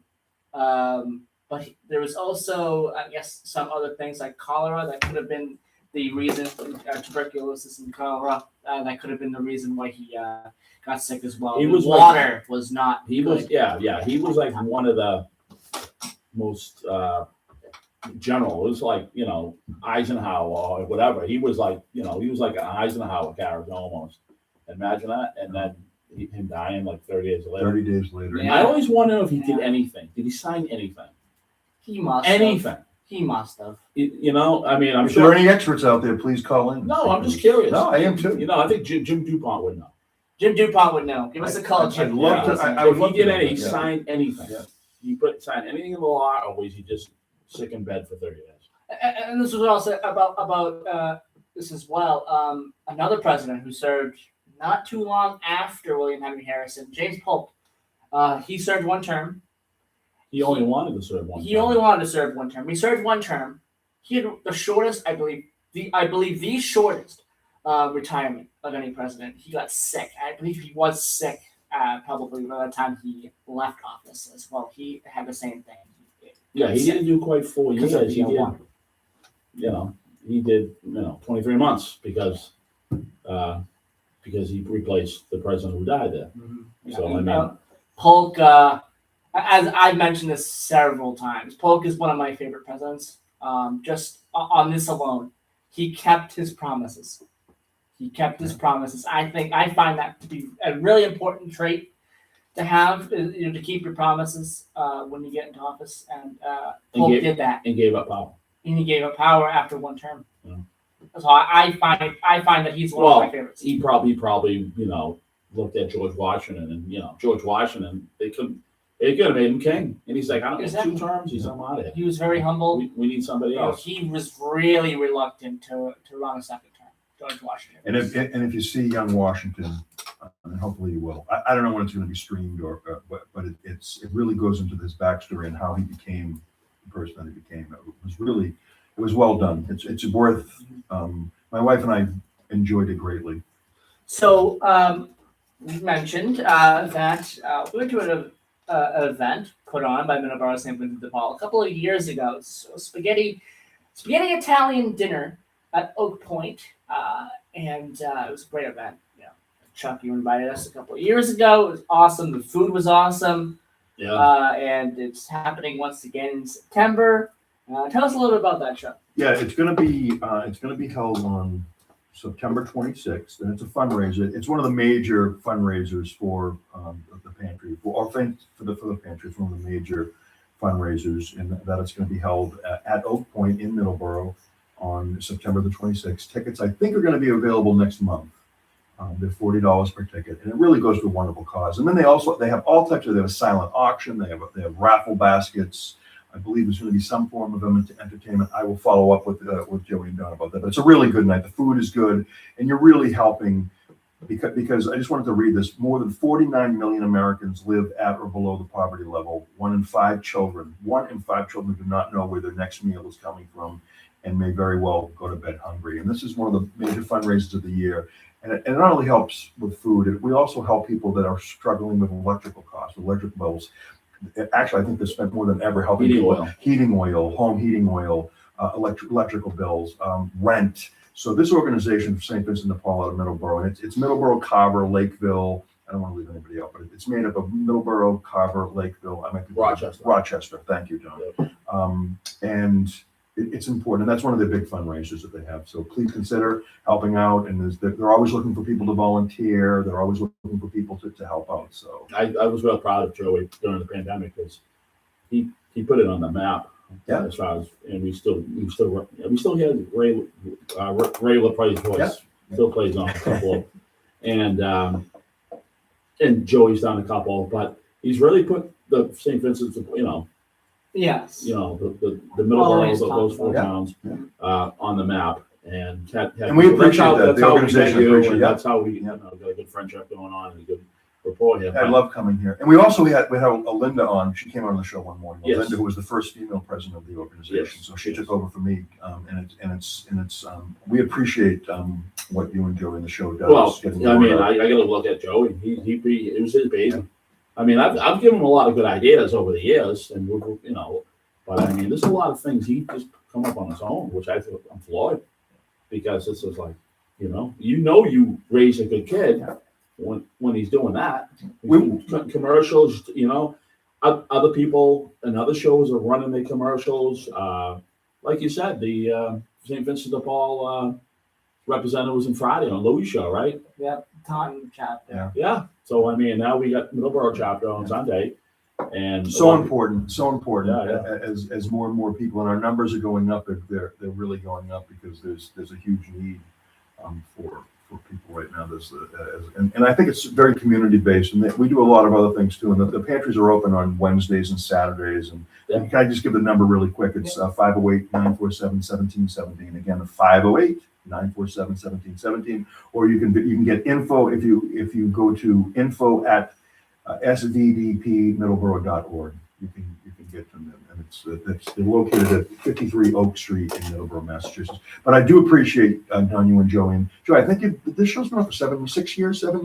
But there was also, I guess, some other things like cholera that could have been the reason, tuberculosis and cholera, that could have been the reason why he got sick as well. He was Water was not. He good. was, he was like one of the most general. It was like, Eisenhower or whatever. He was like an Eisenhower character almost. Imagine that. And then him dying like 30 days later. 30 days later. Yeah. I always wonder if he did anything. Did he sign anything? He must Anything. have. He must have. I mean, I'm If there sure. are any experts out there, please call in. No, I'm just curious. No, I am too. I think Jim DuPont would know. Jim DuPont would know. Give us a call, I'd Jim. love to- I would If love he did to know anything, he that, yeah. signed anything. Yeah. He signed anything in the law, or was he just sick in bed for 30 days? And this was also about this as well. Another president who served not too long after William Henry Harrison, James Polk. He served 1 term. He only wanted to serve one. He term. only wanted to serve 1 term. He served 1 term. He had the shortest, I believe the shortest retirement of any president. He got sick. I believe he was sick publicly by the time he left office as well. He had the same thing. Yeah, he didn't do quite 4 years. Because of He did, one. he did 23 months because he replaced the president who died there. So I mean, Polk, as I've mentioned this several times, Polk is one of my favorite presidents. Just on this alone, he kept his promises. I find that to be a really important trait to have, to keep your promises when you get into office. And Polk did that. and gave up power. And he gave up power after one term. Yeah. So I find that he's one of my favorites. He probably looked at George Washington and George Washington, they could have made him king. And he's like, I don't know, Exactly. 2 terms, he's I'm out of here. He was very humble. We need somebody else. He was really reluctant to run a second term, George Washington. And if you see young Washington, and hopefully you will, I don't know when it's going to be streamed but it really goes into this backstory and how he became the person that he became. It was well done. It's worth. My wife and I enjoyed it greatly. So you mentioned that we went to an event put on by Middleboro St. Vincent de Paul a couple of years ago. So spaghetti Italian dinner at Oak Point, and it was a great event. Chuck, you invited us a couple of years ago. It was awesome. The food was awesome. Yeah. And it's happening once again in September. Tell us a little bit about that, Chuck. Yeah, it's going to be held on September 26th, and it's a fundraiser. It's one of the major fundraisers for the pantry, for the pantry. It's one of the major fundraisers, and that it's going to be held at Oak Point in Middleboro on September the 26th. Tickets, I think, are going to be available next month. They're $40 per ticket, and it really goes to a wonderful cause. And then they have all types of. They have a silent auction. They have raffle baskets. I believe there's going to be some form of entertainment. I will follow up with Joey and Don about that. But it's a really good night. The food is good, and you're really helping because I just wanted to read this. More than 49 million Americans live at or below the poverty level. 1 in 5 children do not know where their next meal is coming from, and may very well go to bed hungry. And this is one of the major fundraisers of the year. And it not only helps with food, we also help people that are struggling with electrical costs, electric bills. Actually, I think they spent more than ever helping heating oil, home heating oil, electrical bills, rent. So this organization, St. Vincent de Paul out of Middleboro, and it's Middleboro, Carver, Lakeville. I don't want to leave anybody out, but it's made up of Middleboro, Carver, Lakeville. Rochester. Thank you, John. And it's important, and that's one of the big fundraisers that they have. So please consider helping out, and they're always looking for people to volunteer. They're always looking for people to help out. So I was real proud of Joey during the pandemic because he put it on the map. Yeah. As far as, and we still have Ray LaPrice's voice. Yeah. Still plays on a couple of, and Joey's done a couple, but he's really put the St. Vincent's, Yes. the Middleboro, those 4 towns on the map, and we appreciate that. That's how we met you, and yeah. that's how we got a good friendship going on and a good rapport here. I love coming here. And we had a Linda on. She came on the show one morning. Yes. Linda, who was the first female president of the organization, Yes. so she took over for me. And it's we appreciate what you and Joey and the show does. Well, getting the I mean, word out. I got to look at Joe, and it was his baby. I mean, I've given him a lot of good ideas over the years, and but I mean, there's a lot of things he just come up on his own, which I feel I'm floored because this is like, you raise a good kid when he's doing that. Commercials, other people and other shows are running the commercials. Like you said, the St. Vincent de Paul representative was in Friday on Louis' show, right? Yep. Time chapter. Yeah. So I mean, now we got Middleboro chapter on Sunday, and So important. Yeah. As more and more people, and our numbers are going up. They're really going up because there's a huge need for people right now. And I think it's very community based, and we do a lot of other things too. And the pantries are open on Wednesdays and Saturdays. And can I just give the number really quick? It's 508-947-1717. Again, 508-947-1717. Or you can get info if you go to info@svdpmiddleboro.org. You can get them, and they're located at 53 Oak Street in Middleboro, Massachusetts. But I do appreciate Don, you and Joey. And Joey, I think this show's been on for 7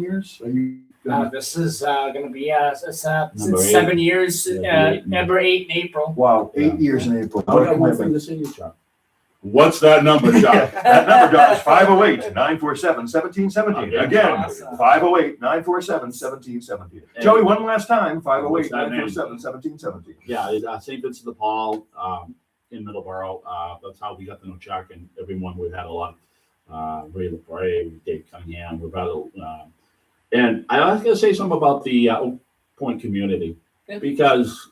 years. Are you? This is going to be it's, Number since eight. 7 years, Yeah, eight. number 8 in April. Wow, 8 Yeah. years in April. I What a got one commitment. thing to say to you, Chuck. What's that number, Chuck? That number, John, is 508-947-1717. Okay, Again, awesome. 508-947-1717. And- Joey, one last time, What's that 508-947-1717. Yeah, St. Vincent de Paul in Middleboro. That's how we got to know Chuck and everyone. We've had a lot. Ray LaPre, Dave Cunningham. We've had and I was going to say something about the Oak Point community because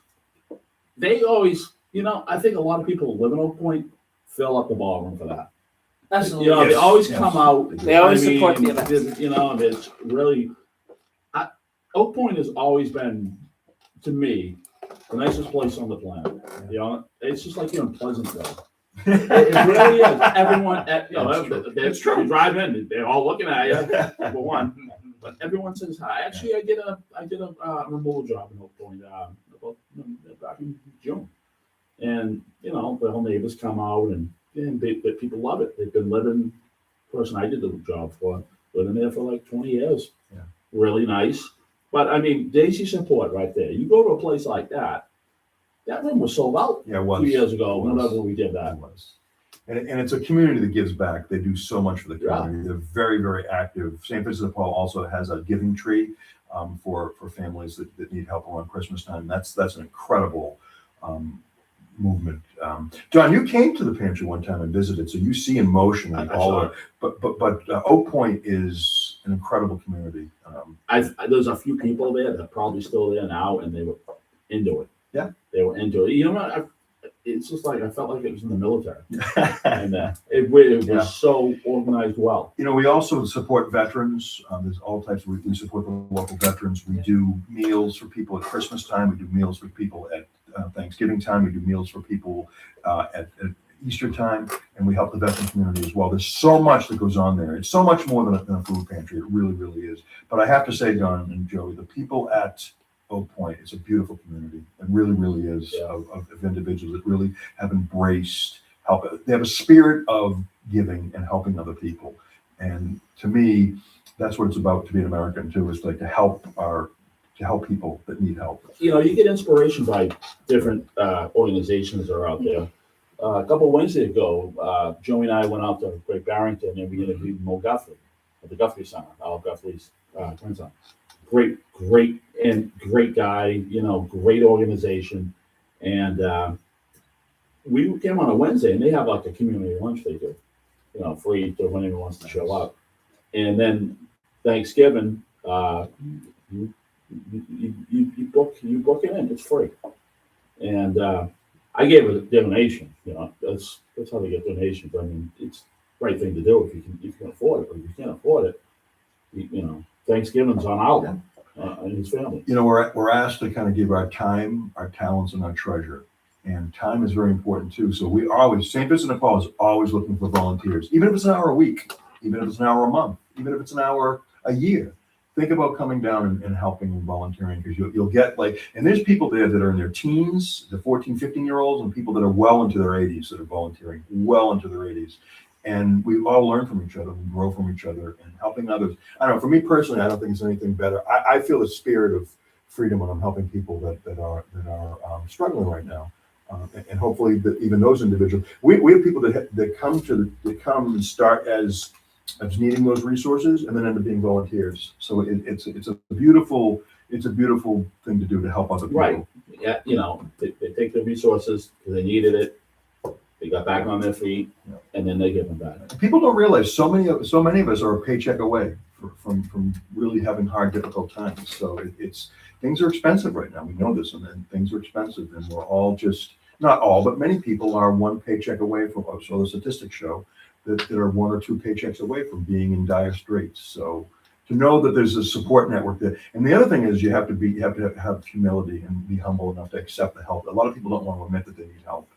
they always, I think a lot of people who live in Oak Point fill up the ballroom for that. Absolutely. They always Yes. come out. They always I mean, support the events. It's really Oak Point has always been, to me, the nicest place on the planet. It's just like you're in Pleasantville. It really is. Everyone, It's true. you drive in, they're all looking at you. Number one, but everyone says hi. Actually, I did a removal job in Oak Point back in June, and the whole neighbors come out and people love it. They've been living. The person I did the job for living there for like 20 years. Yeah. Really nice. But I mean, Daisy support right there. You go to a place like that. That room was sold out Yeah, it was. 2 years ago. It was. Whenever we did that. It was. And it's a community that gives back. They do so much for the community. They're very, very active. St. Vincent de Paul also has a giving tree for families that need help around Christmas time. That's an incredible movement. John, you came to the pantry one time and visited, so you see in motion I all saw of it. But Oak Point is an incredible community. There's a few people there that are probably still there now, and they were into it. Yeah. They were into it. It's just like I felt like it was in the military, and it was Yeah. so organized well. We also support veterans. There's all types of, we support the local veterans. We do meals for people at Christmas time. We do meals for people at Thanksgiving time. We do meals for people at Easter time, and we help the veteran community as well. There's so much that goes on there. It's so much more than a food pantry. It really, really is. But I have to say, John and Joey, the people at Oak Point, it's a beautiful community. It really, really is, Yeah. of individuals that really have embraced help. They have a spirit of giving and helping other people. And to me, that's what it's about to be an American too, is like to help people that need help. You get inspiration by different organizations that are out there. A couple of Wednesdays ago, Joey and I went out to Great Barrington and we interviewed Mo Guthrie at the Guthrie Center, Al Guthrie's grandson. Great guy, great organization. And we came on a Wednesday and they have like a community lunch they do, free to when anyone wants to show up. And then Thanksgiving, you book it in, it's free. And I gave a donation, that's how they get donations. I mean, it's the right thing to do if you can afford it, but if you can't afford it, Thanksgiving's on Alvin and his family. We're asked to kind of give our time, our talents, and our treasure. And time is very important too. So St. Vincent de Paul is always looking for volunteers, even if it's an hour a week, even if it's an hour a month, even if it's an hour a year. Think about coming down and helping and volunteering, because you'll get and there's people there that are in their teens, the 14, 15-year-olds, and people that are well into their 80s that are volunteering, well into their 80s. And we all learn from each other, we grow from each other, and helping others. I don't know, for me personally, I don't think it's anything better. I feel the spirit of freedom when I'm helping people that are struggling right now. And hopefully that even those individuals, we have people that come and start as needing those resources and then end up being volunteers. So it's a beautiful thing to do to help other people. Right. Yeah, they take the resources because they needed it. They got back on their feet, and then they give them back. People don't realize so many of us are a paycheck away from really having hard, difficult times. So things are expensive right now. We know this, and things are expensive, and we're all not all, but many people are one paycheck away from. So the statistics show that are one or two paychecks away from being in dire straits. So to know that there's a support network there, and the other thing is you have to have humility and be humble enough to accept the help. A lot of people don't want to admit that they need help.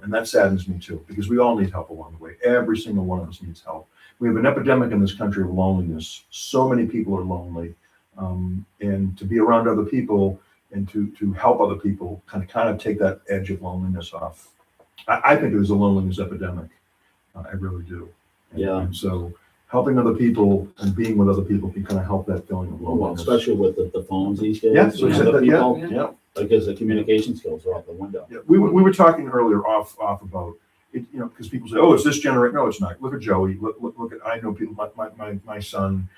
And that saddens me too, because we all need help along the way. Every single one of us needs help. We have an epidemic in this country of loneliness. So many people are lonely, and to be around other people and to help other people kind of take that edge of loneliness off. I think there's a loneliness epidemic. I really do. And so helping other people and being with other people can kind of help that feeling of Well, loneliness. especially with the phones these days. Yeah, so and you said other that, yeah, people, yeah. because the communication skills are out the window. Yeah, we were talking earlier off about it, you know, because people say, oh, it's this generation. No, it's not. Look at Joey. Look at, I know people, my son,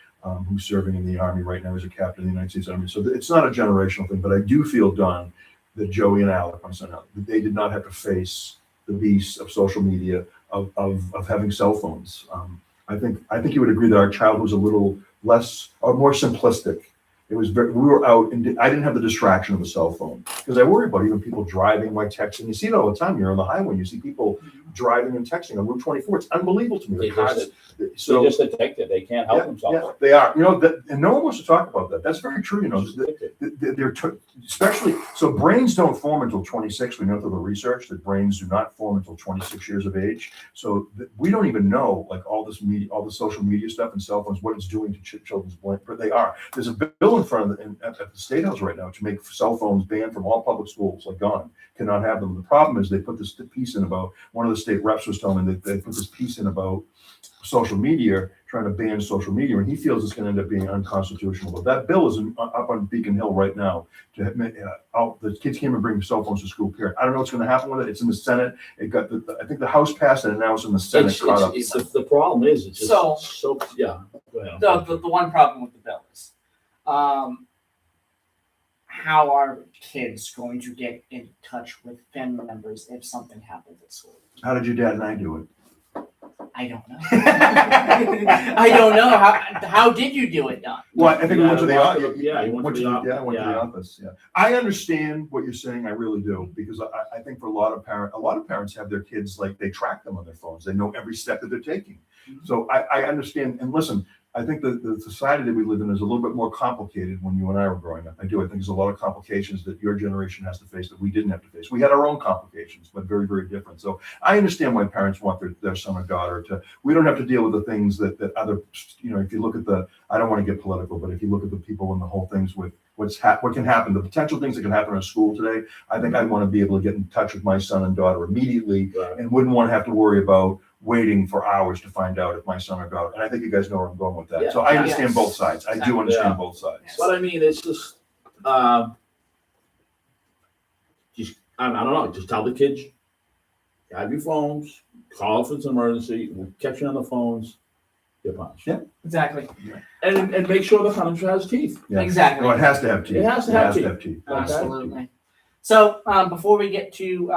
who's serving in the Army right now, is a captain in the United States Army. So it's not a generational thing, but I do feel, Don, that Joey and Alec, my son, that they did not have to face the beast of social media, of having cell phones. I think you would agree that our childhood was a little less, or more simplistic. It was we were out, and I didn't have the distraction of a cell phone because I worry about even people driving while texting. You see it all the time. You're on the highway, you see people driving and texting on Route 24. It's unbelievable to me. They The They're just addicted. They can't help themselves. yeah, they are. You know, and no one wants to talk about that. That's very true. You know, Just addicted. they're especially so brains don't form until 26. We know through the research that brains do not form until 26 years of age. So we don't even know, like, all this media, all the social media stuff and cell phones, what it's doing to children's brain. But they are. There's a bill in front of at the State House right now to make cell phones banned from all public schools, like gone. Cannot have them. The problem is they put this piece in about, one of the state reps was telling me that they put this piece in about social media, trying to ban social media, and he feels it's going to end up being unconstitutional. But that bill is up on Beacon Hill right now. The kids can't even bring cell phones to school. Period. I don't know what's going to happen with it. It's in the Senate. It got I think the House passed it, and now it's in the Senate. The problem is it's just so yeah. Go ahead. The one problem with the bill is, how are kids going to get in touch with family members if something happens at school? How did your dad and I do it? I don't know. I don't know. How did you do it, Don? Well, I think we went to the office. Yeah, you went to the office. Yeah, I went to the office. Yeah, I understand what you're saying. I really do, because I think for a lot of parents have their kids, like, they track them on their phones. They know every step that they're taking. Mm-hmm. So I understand. And listen, I think the society that we live in is a little bit more complicated when you and I were growing up. I do. I think there's a lot of complications that your generation has to face that we didn't have to face. We had our own complications, but very, very different. So I understand why parents want their son or daughter to, we don't have to deal with the things that other, you know, if you look at I don't want to get political, but if you look at the people and the whole things with what can happen, the potential things that can happen in school today, I think I'd want to be able to get in touch with my son and daughter immediately, and wouldn't want to have to worry about waiting for hours to find out if my son or daughter. And I think you guys know where I'm going with that. Yeah. So I understand Yes. both sides. I do understand both sides. But I mean, it's just I don't know. Just tell the kids, have your phones, call if it's an emergency. We'll catch you on the phones. Get punished. Yeah. Exactly. And make sure the punishment has teeth. Yeah. Exactly. No, it has to have teeth. It has to have teeth. Absolutely. So before we get to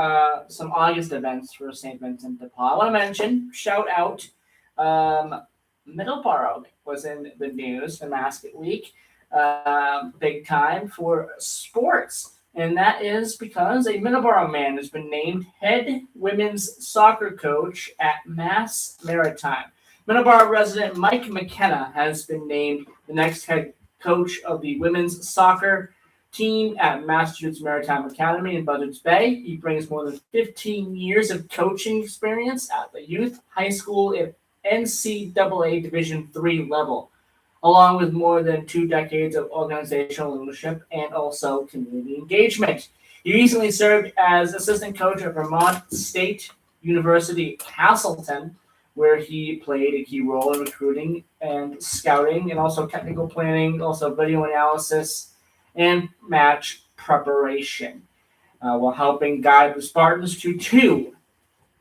some August events for St. Vincent de Paul, I want to mention, shout out, Middleboro was in the news in Basket Week, big time for sports. And that is because a Middleboro man has been named head women's soccer coach at Mass Maritime. Middleboro resident Mike McKenna has been named the next head coach of the women's soccer team at Massachusetts Maritime Academy in Buzzards Bay. He brings more than 15 years of coaching experience at the youth, high school, and NCAA Division III level, along with more than 2 decades of organizational leadership and also community engagement. He recently served as assistant coach at Vermont State University Castleton, where he played a key role in recruiting and scouting and also technical planning, also video analysis, and match preparation, while helping guide the Spartans to 2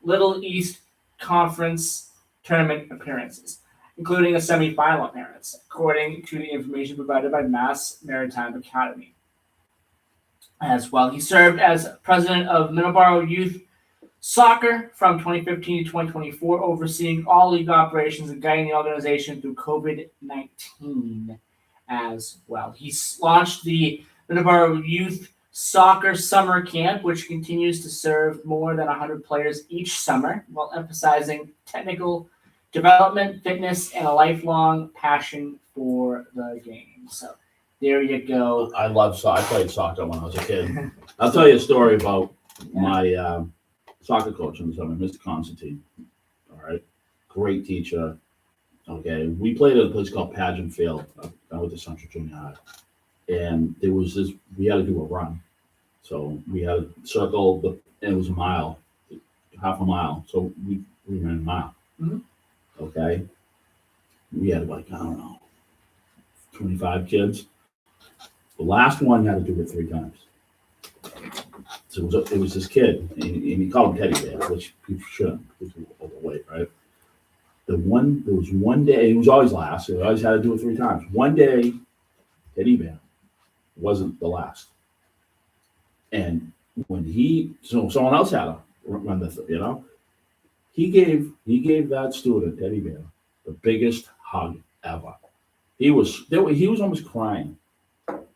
Little East Conference tournament appearances, including a semifinal appearance, according to the information provided by Mass Maritime Academy. As well, he served as president of Middleboro Youth Soccer from 2015 to 2024, overseeing all league operations and guiding the organization through COVID-19 as well. He's launched the Middleboro Youth Soccer Summer Camp, which continues to serve more than 100 players each summer, while emphasizing technical development, fitness, and a lifelong passion for the game. So there you go. I love soccer. I played soccer when I was a kid. I'll tell you a story about my soccer coach in the summer, Mr. Constantine. All right. Great teacher. Okay. We played at a place called Pageant Field. I went to Central Junior High. And there was this, we had to do a run. So we had to circle, and it was a mile, half a mile. So we ran a mile. Mhm. Okay. we had like, I don't know, 25 kids. The last one had to do it 3 times. So it was this kid, and he called him Teddy Bear, which people shouldn't, because he was overweight, right? There was one day, he was always last, so he always had to do it 3 times. One day, Teddy Bear wasn't the last. And when so someone else had to run he gave that student, Teddy Bear, the biggest hug ever. He was almost crying.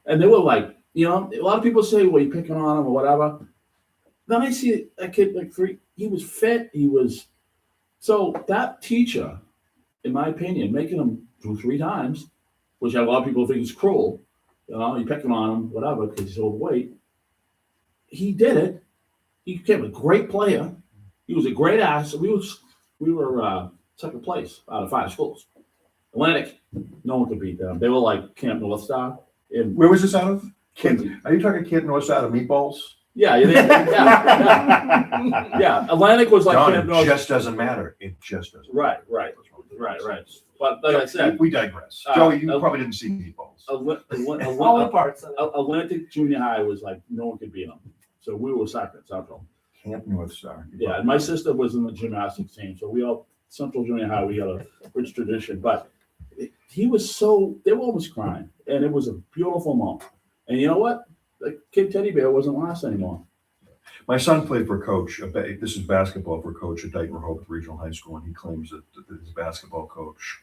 And they were like, a lot of people say, well, you're picking on him or whatever. Then I see a kid like 3, he was fit, so that teacher, in my opinion, making him do 3 times, which a lot of people think is cruel, you're picking on him, whatever, because he's overweight. He did it. He became a great player. He was a great ass. We were second place out of 5 schools. Atlantic, no one could beat them. They were like Camp North Star. Where was this out of? Are you talking Camp North Side of Meatballs? Yeah. Atlantic was like Don, Camp North. it just doesn't matter. It just doesn't. Right. But like I said, we digress. Joey, you probably didn't see Meatballs. All the parts of it. Atlantic Junior High was like no one could beat them. So we were Central. Camp North Star. Yeah, and my sister was in the gymnastics team, so we all Central Junior High. We got a rich tradition, but they were almost crying, and it was a beautiful moment. And you know what? The kid Teddy Bear wasn't last anymore. My son played for coach. This is basketball for coach at Dayton Rehoboth Regional High School, and he claims that his basketball coach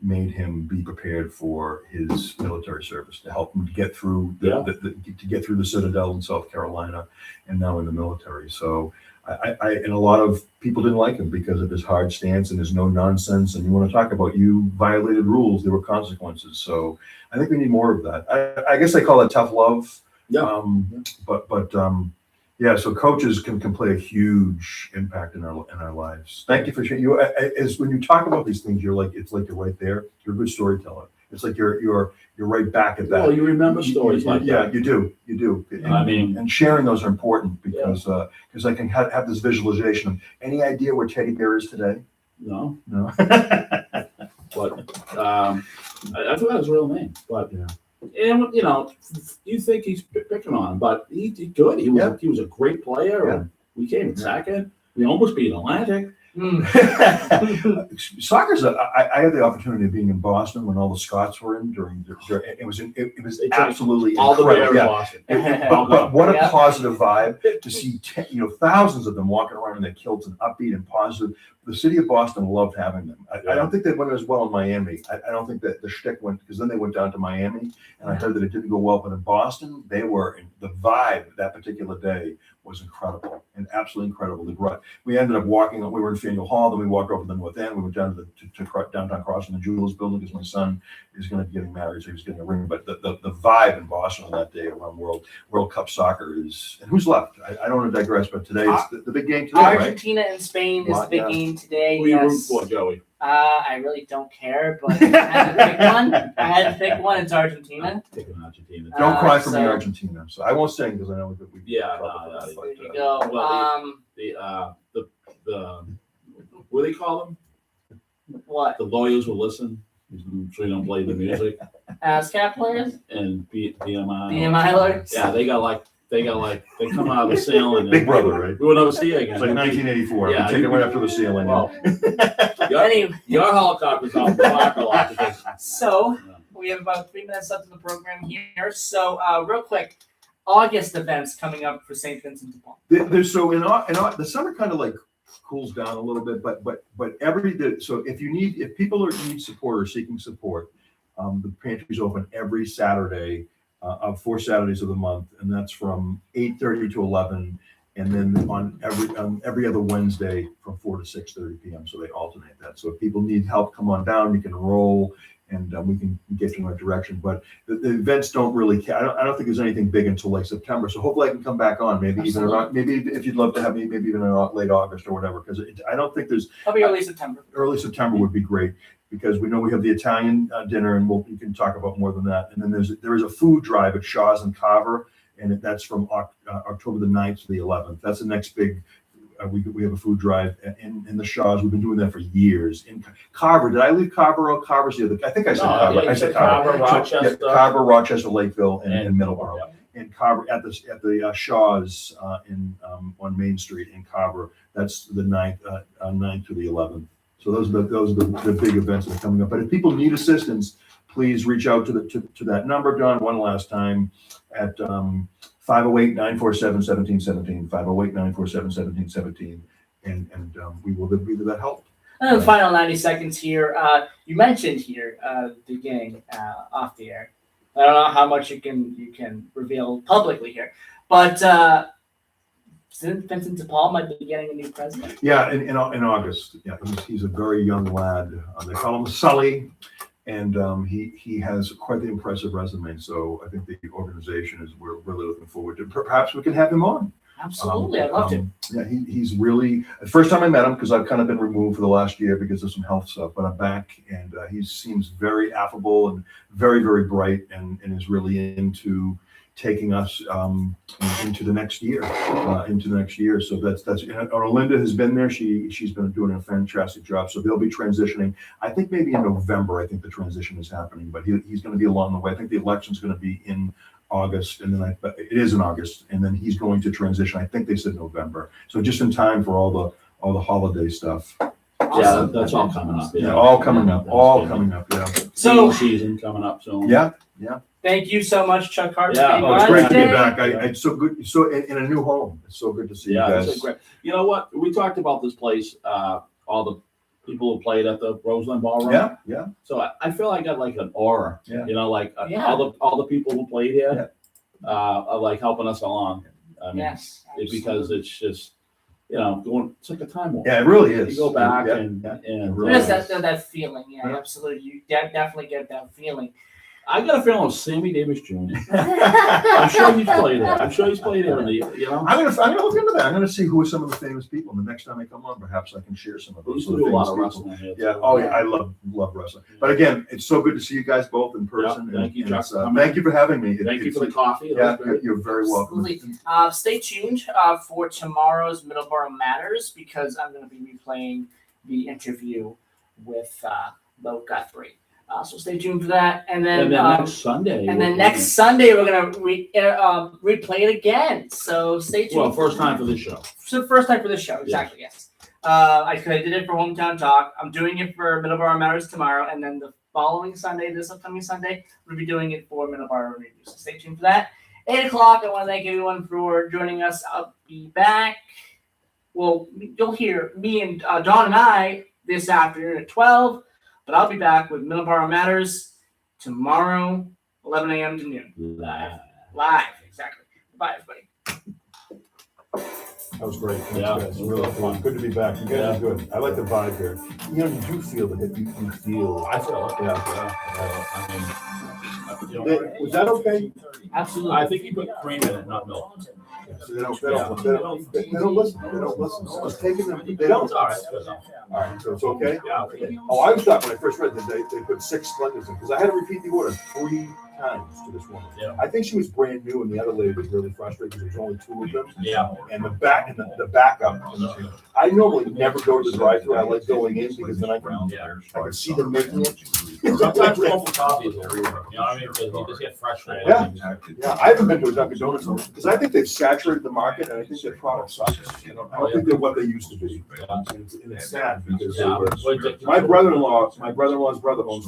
made him be prepared for his military service to help him get through to get through the Citadel in South Carolina, and now in the military. So and a lot of people didn't like him because of his hard stance and his no nonsense. And you want to talk about you violated rules, there were consequences. So I think we need more of that. I guess they call it tough love. Yeah. Yeah, so coaches can play a huge impact in our lives. Thank you for sharing. As when you talk about these things, it's like you're right there. You're a good storyteller. It's like you're right back at that. Well, you remember stories like yeah, that. you do. And, and sharing those are important because I can have this visualization. Any idea where Teddy Bear is today? No. But I forgot his real name. But and you think he's picking on him, but he did good. He was a great player, and we came in second. We almost beat Atlantic. Soccer's. I had the opportunity of being in Boston when all the Scots were in during it was absolutely all incredible. the way in Boston. But what a positive vibe to see thousands of them walking around in their kilts and upbeat and positive. The city of Boston loved having them. I don't think they went as well in Miami. I don't think that the shtick went, because then they went down to Miami, and I heard that it didn't go well. But in Boston, the vibe that particular day was incredible and absolutely incredible. We ended up walking. We were in Faneuil Hall, then we walked over to the North End. We went down to downtown crossing the Jewelers Building because my son is going to be getting married, so he was getting a ring. But the vibe in Boston on that day around World Cup soccer is, and who's left? I don't want to digress, but today it's the big game today, Argentina and Spain is the big game today. Who are you rooting for, Joey? I really don't care, but I had to pick one. It's Argentina. I'm taking Argentina. Don't cry for me, Argentina. So I won't sing because I know we. There you go. Well, the what do they call them? What? The lawyers will listen. So you don't play the music. ASCAP players? And BMI. BMI lawyers? Yeah, they come out of the ceiling. Big Brother, right? We will never see it again. It's like 1984. Yeah, we take it right up to the ceiling. Well, Anyway. your helicopter's off the block a lot because. So we have about 3 minutes left in the program here. So real quick, August events coming up for St. Vincent de Paul. The summer kind of like cools down a little bit, but so if people need support or seeking support, the pantry's open every Saturday of 4 Saturdays of the month, and that's from 8:30 to 11, and then on every other Wednesday from 4 to 6:30 p.m. So they alternate that. So if people need help, come on down. You can enroll, and we can get you in the right direction. But the events don't really. I don't think there's anything big until like September. So hopefully I can come back on. Maybe if you'd love to have me, maybe even in late August or whatever. Because I don't think there's. Probably early September. Early September would be great, because we know we have the Italian dinner, and you can talk about more than that. And then there is a food drive at Shaw's and Carver, and that's from October the 9th to the 11th. That's the next big we have a food drive in the Shaws. We've been doing that for years. In Carver, did I leave Carver out? Carver's the other, I think I said No, Carver. yeah, I you said said Carver. Carver, Rochester. Carver, Rochester, Lakeville, and And Middleboro. In Carver, at the Shaws on Main Street in Carver. That's the 9th to the 11th. So those are the big events that are coming up. But if people need assistance, please reach out to that number, Don, one last time at 508-947-1717, 508-947-1717, and we will be to that help. And the final 90 seconds here. You mentioned here the beginning off the air. I don't know how much you can reveal publicly here, but Vincent DePaul might be getting a new president. Yeah, in August. Yeah, he's a very young lad. They call him Sully, and he has quite the impressive resume. So I think the organization we're really looking forward to. Perhaps we can have him on. Absolutely, I'd love to. Yeah, he's really, the first time I met him, because I've kind of been removed for the last year because of some health stuff, but I'm back, and he seems very affable and very, very bright, and is really into taking us into the next year, So that's Linda has been there. She's been doing a fantastic job. So they'll be transitioning. I think maybe in November. I think the transition is happening, but he's going to be along the way. I think the election's going to be in August, and then it is in August, and then he's going to transition. I think they said November. So just in time for all the holiday stuff. Yeah, that's all coming up. Yeah, all coming up. Yeah. So season coming up soon. Yeah. thank you so much, Chuck Hart. Yeah, for being Oh, it's on great to be today. back. It's so good. So in a new home. It's so good to see you It's guys. a great. You know what? We talked about this place. All the people who played at the Roseland Ballroom. Yeah. So I feel I got like an aura. Yeah. You know, like Yeah. all the people who played here are like helping us along. I mean, Yes, because it's just it's like a time warp. Yeah, it really is. You go back Yeah. and There really. is that feeling. Yeah, Yeah. absolutely. You definitely get that feeling. I got a feeling of Sammy Davis Jr. I'm sure he's played there. I'm sure he's played there in the I'm gonna look into that. I'm gonna see who are some of the famous people. And the next time I come on, perhaps I can share some of We those. used to do a lot of famous people. wrestling here. Yeah. too. Oh yeah. I love wrestling. But again, it's so good to see you guys both in person. Yeah, thank you, and Chuck, it's, for coming. thank you for having me. Thank you for the It's- coffee. It Yeah, was great. you're very welcome. Absolutely. Stay tuned for tomorrow's Middleboro Matters, because I'm going to be replaying the interview with Bo Guthrie. So stay tuned for that. And then next Sunday. next Sunday we're going to replay it again. So stay tuned. Well, first time for this show. So first time for this show, exactly. Yes. I did it for Hometown Talk. I'm doing it for Middleboro Matters tomorrow, and then the following Sunday, this upcoming Sunday, we'll be doing it for Middleboro Review. So stay tuned for that. 8 o'clock. I want to thank everyone for joining us. I'll be back. Well, you'll hear me and Dawn and I this afternoon at 12, but I'll be back with Middleboro Matters tomorrow, 11 a.m. to noon. Live, exactly. Bye, everybody. That was great. Thanks, Yeah, guys. it was Really really fun. Good to be back. You guys Yeah. are good. I like the vibe here. You do feel the hit. You feel. I feel it. Yeah. I Was that okay? Absolutely. I think you put cream in it, not milk. So they don't listen. They don't listen. Someone's taking them. They don't. All right. Good enough. All right, so it's okay? Yeah. Oh, I was shocked when I first read that they put 6 Splendors in, because I had to repeat the order 3 times to this woman. Yeah. I think she was brand new, and the other lady was really frustrated because there was only 2 of them. Yeah. And the backup. I normally never go to the drive-thru. I like going in because then I can see them making it. Sometimes local coffee is over. You know what I mean? Because you just get frustrated. Yeah, I haven't been to a Dunkin' Donuts because I think they've saturated the market, and I think their product sucks. I don't think they're what they used to be. And it's sad because they were. My brother-in-law's brother owns